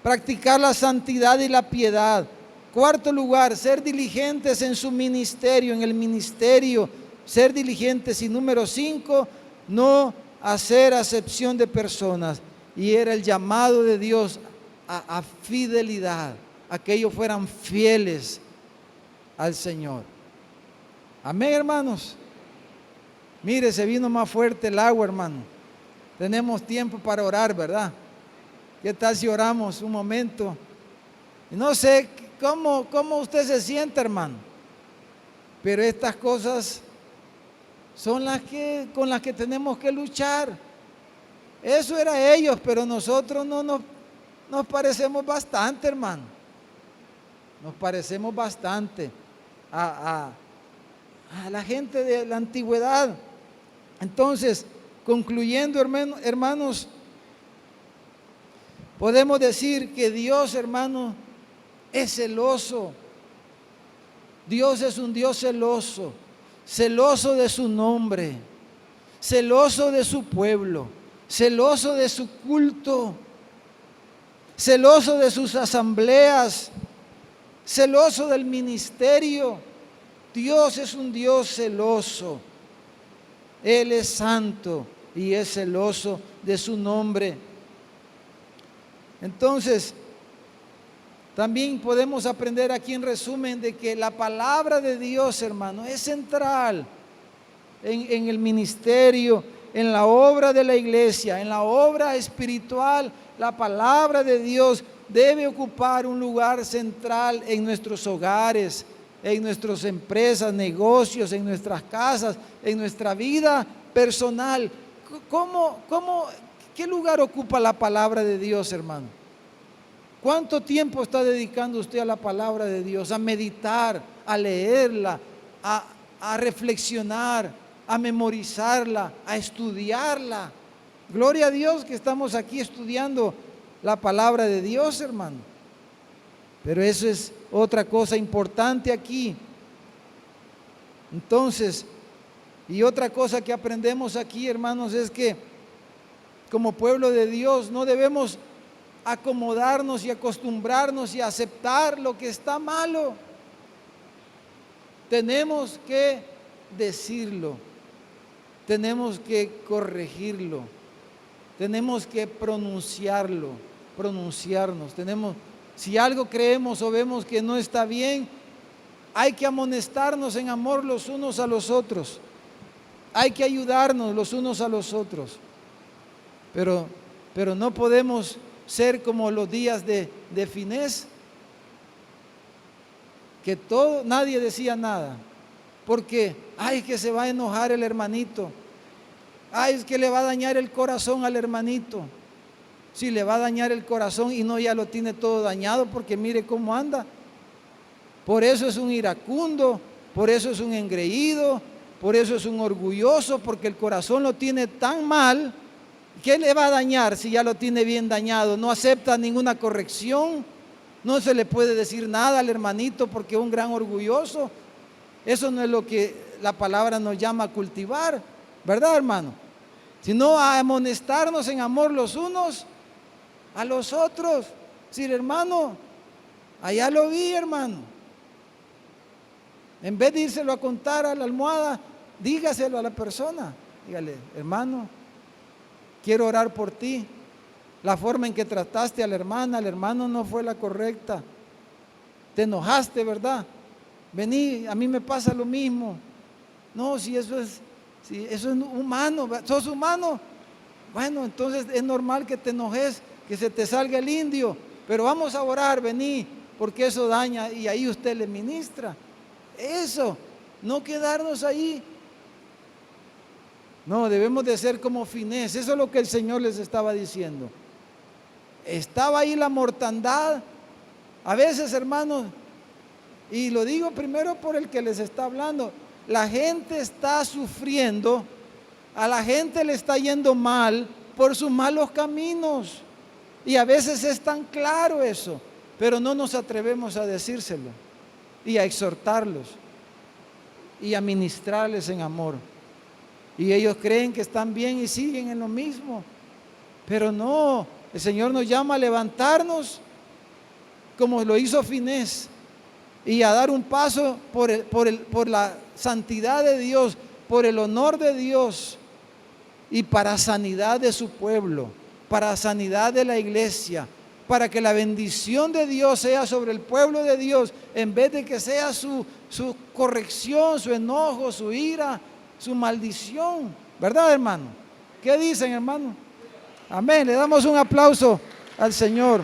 practicar la santidad y la piedad. Cuarto lugar, ser diligentes en su ministerio, en el ministerio, ser diligentes. Y número 5, no hacer acepción de personas. Y era el llamado de Dios a fidelidad, a que ellos fueran fieles al Señor. Amén, hermanos. Mire, se vino más fuerte el agua, hermano. Tenemos tiempo para orar, ¿verdad? ¿Qué tal si oramos un momento? No sé cómo usted se siente, hermano, pero estas cosas son con las que tenemos que luchar. Eso era ellos, pero nosotros no nos parecemos bastante, hermano. Nos parecemos bastante a la gente de la antigüedad. Entonces, concluyendo, hermanos, podemos decir que Dios, hermano, es celoso. Dios es un Dios celoso, celoso de su nombre, celoso de su pueblo, celoso de su culto, celoso de sus asambleas, celoso del ministerio. Dios es un Dios celoso. Él es santo y es celoso de su nombre. Entonces, también podemos aprender aquí en resumen de que la palabra de Dios, hermano, es central en el ministerio, en la obra de la iglesia, en la obra espiritual. La palabra de Dios debe ocupar un lugar central en nuestros hogares, en nuestras empresas, negocios, en nuestras casas, en nuestra vida personal. ¿Qué lugar ocupa la palabra de Dios, hermano? ¿Cuánto tiempo está dedicando usted a la palabra de Dios? A meditar, a leerla, a reflexionar, a memorizarla, a estudiarla. Gloria a Dios que estamos aquí estudiando la palabra de Dios, hermano. Pero eso es otra cosa importante aquí. Entonces, y otra cosa que aprendemos aquí, hermanos, es que como pueblo de Dios no debemos acomodarnos y acostumbrarnos y aceptar lo que está malo. Tenemos que decirlo, tenemos que corregirlo, tenemos que pronunciarnos. Si algo creemos o vemos que no está bien, hay que amonestarnos en amor los unos a los otros. Hay que ayudarnos los unos a los otros. Pero no podemos ser como los días de Finés, que nadie decía nada, porque ay, que se va a enojar el hermanito, ay, es que le va a dañar el corazón al hermanito. Si le va a dañar el corazón y no ya lo tiene todo dañado, porque mire cómo anda. Por eso es un iracundo, por eso es un engreído, por eso es un orgulloso, porque el corazón lo tiene tan mal. ¿Qué le va a dañar si ya lo tiene bien dañado? No acepta ninguna corrección, no se le puede decir nada al hermanito porque es un gran orgulloso. Eso no es lo que la palabra nos llama a cultivar, ¿verdad, hermano? Sino a amonestarnos en amor los unos a los otros. Decir, hermano, allá lo vi, hermano. En vez de írselo a contar a la almohada, dígaselo a la persona. Dígale, hermano, quiero orar por ti. La forma en que trataste a la hermana, al hermano no fue la correcta. Te enojaste, ¿verdad? Vení, a mí me pasa lo mismo. No, si eso es humano, sos humano. Bueno, entonces es normal que te enojes, que se te salga el indio. Pero vamos a orar, vení, porque eso daña y ahí usted le ministra. Eso, no quedarnos ahí. No, debemos de ser como Finés. Eso es lo que el Señor les estaba diciendo. Estaba ahí la mortandad. A veces, hermanos, y lo digo primero por el que les está hablando, la gente está sufriendo, a la gente le está yendo mal por sus malos caminos. Y a veces es tan claro eso, pero no nos atrevemos a decírselo y a exhortarlos y a ministrarles en amor. Y ellos creen que están bien y siguen en lo mismo. Pero no, el Señor nos llama a levantarnos como lo hizo Finés y a dar un paso por la santidad de Dios, por el honor de Dios y para sanidad de su pueblo, para sanidad de la iglesia, para que la bendición de Dios sea sobre el pueblo de Dios, en vez de que sea su corrección, su enojo, su ira, su maldición. ¿Verdad, hermano? ¿Qué dicen, hermano? Amén. Le damos un aplauso al Señor.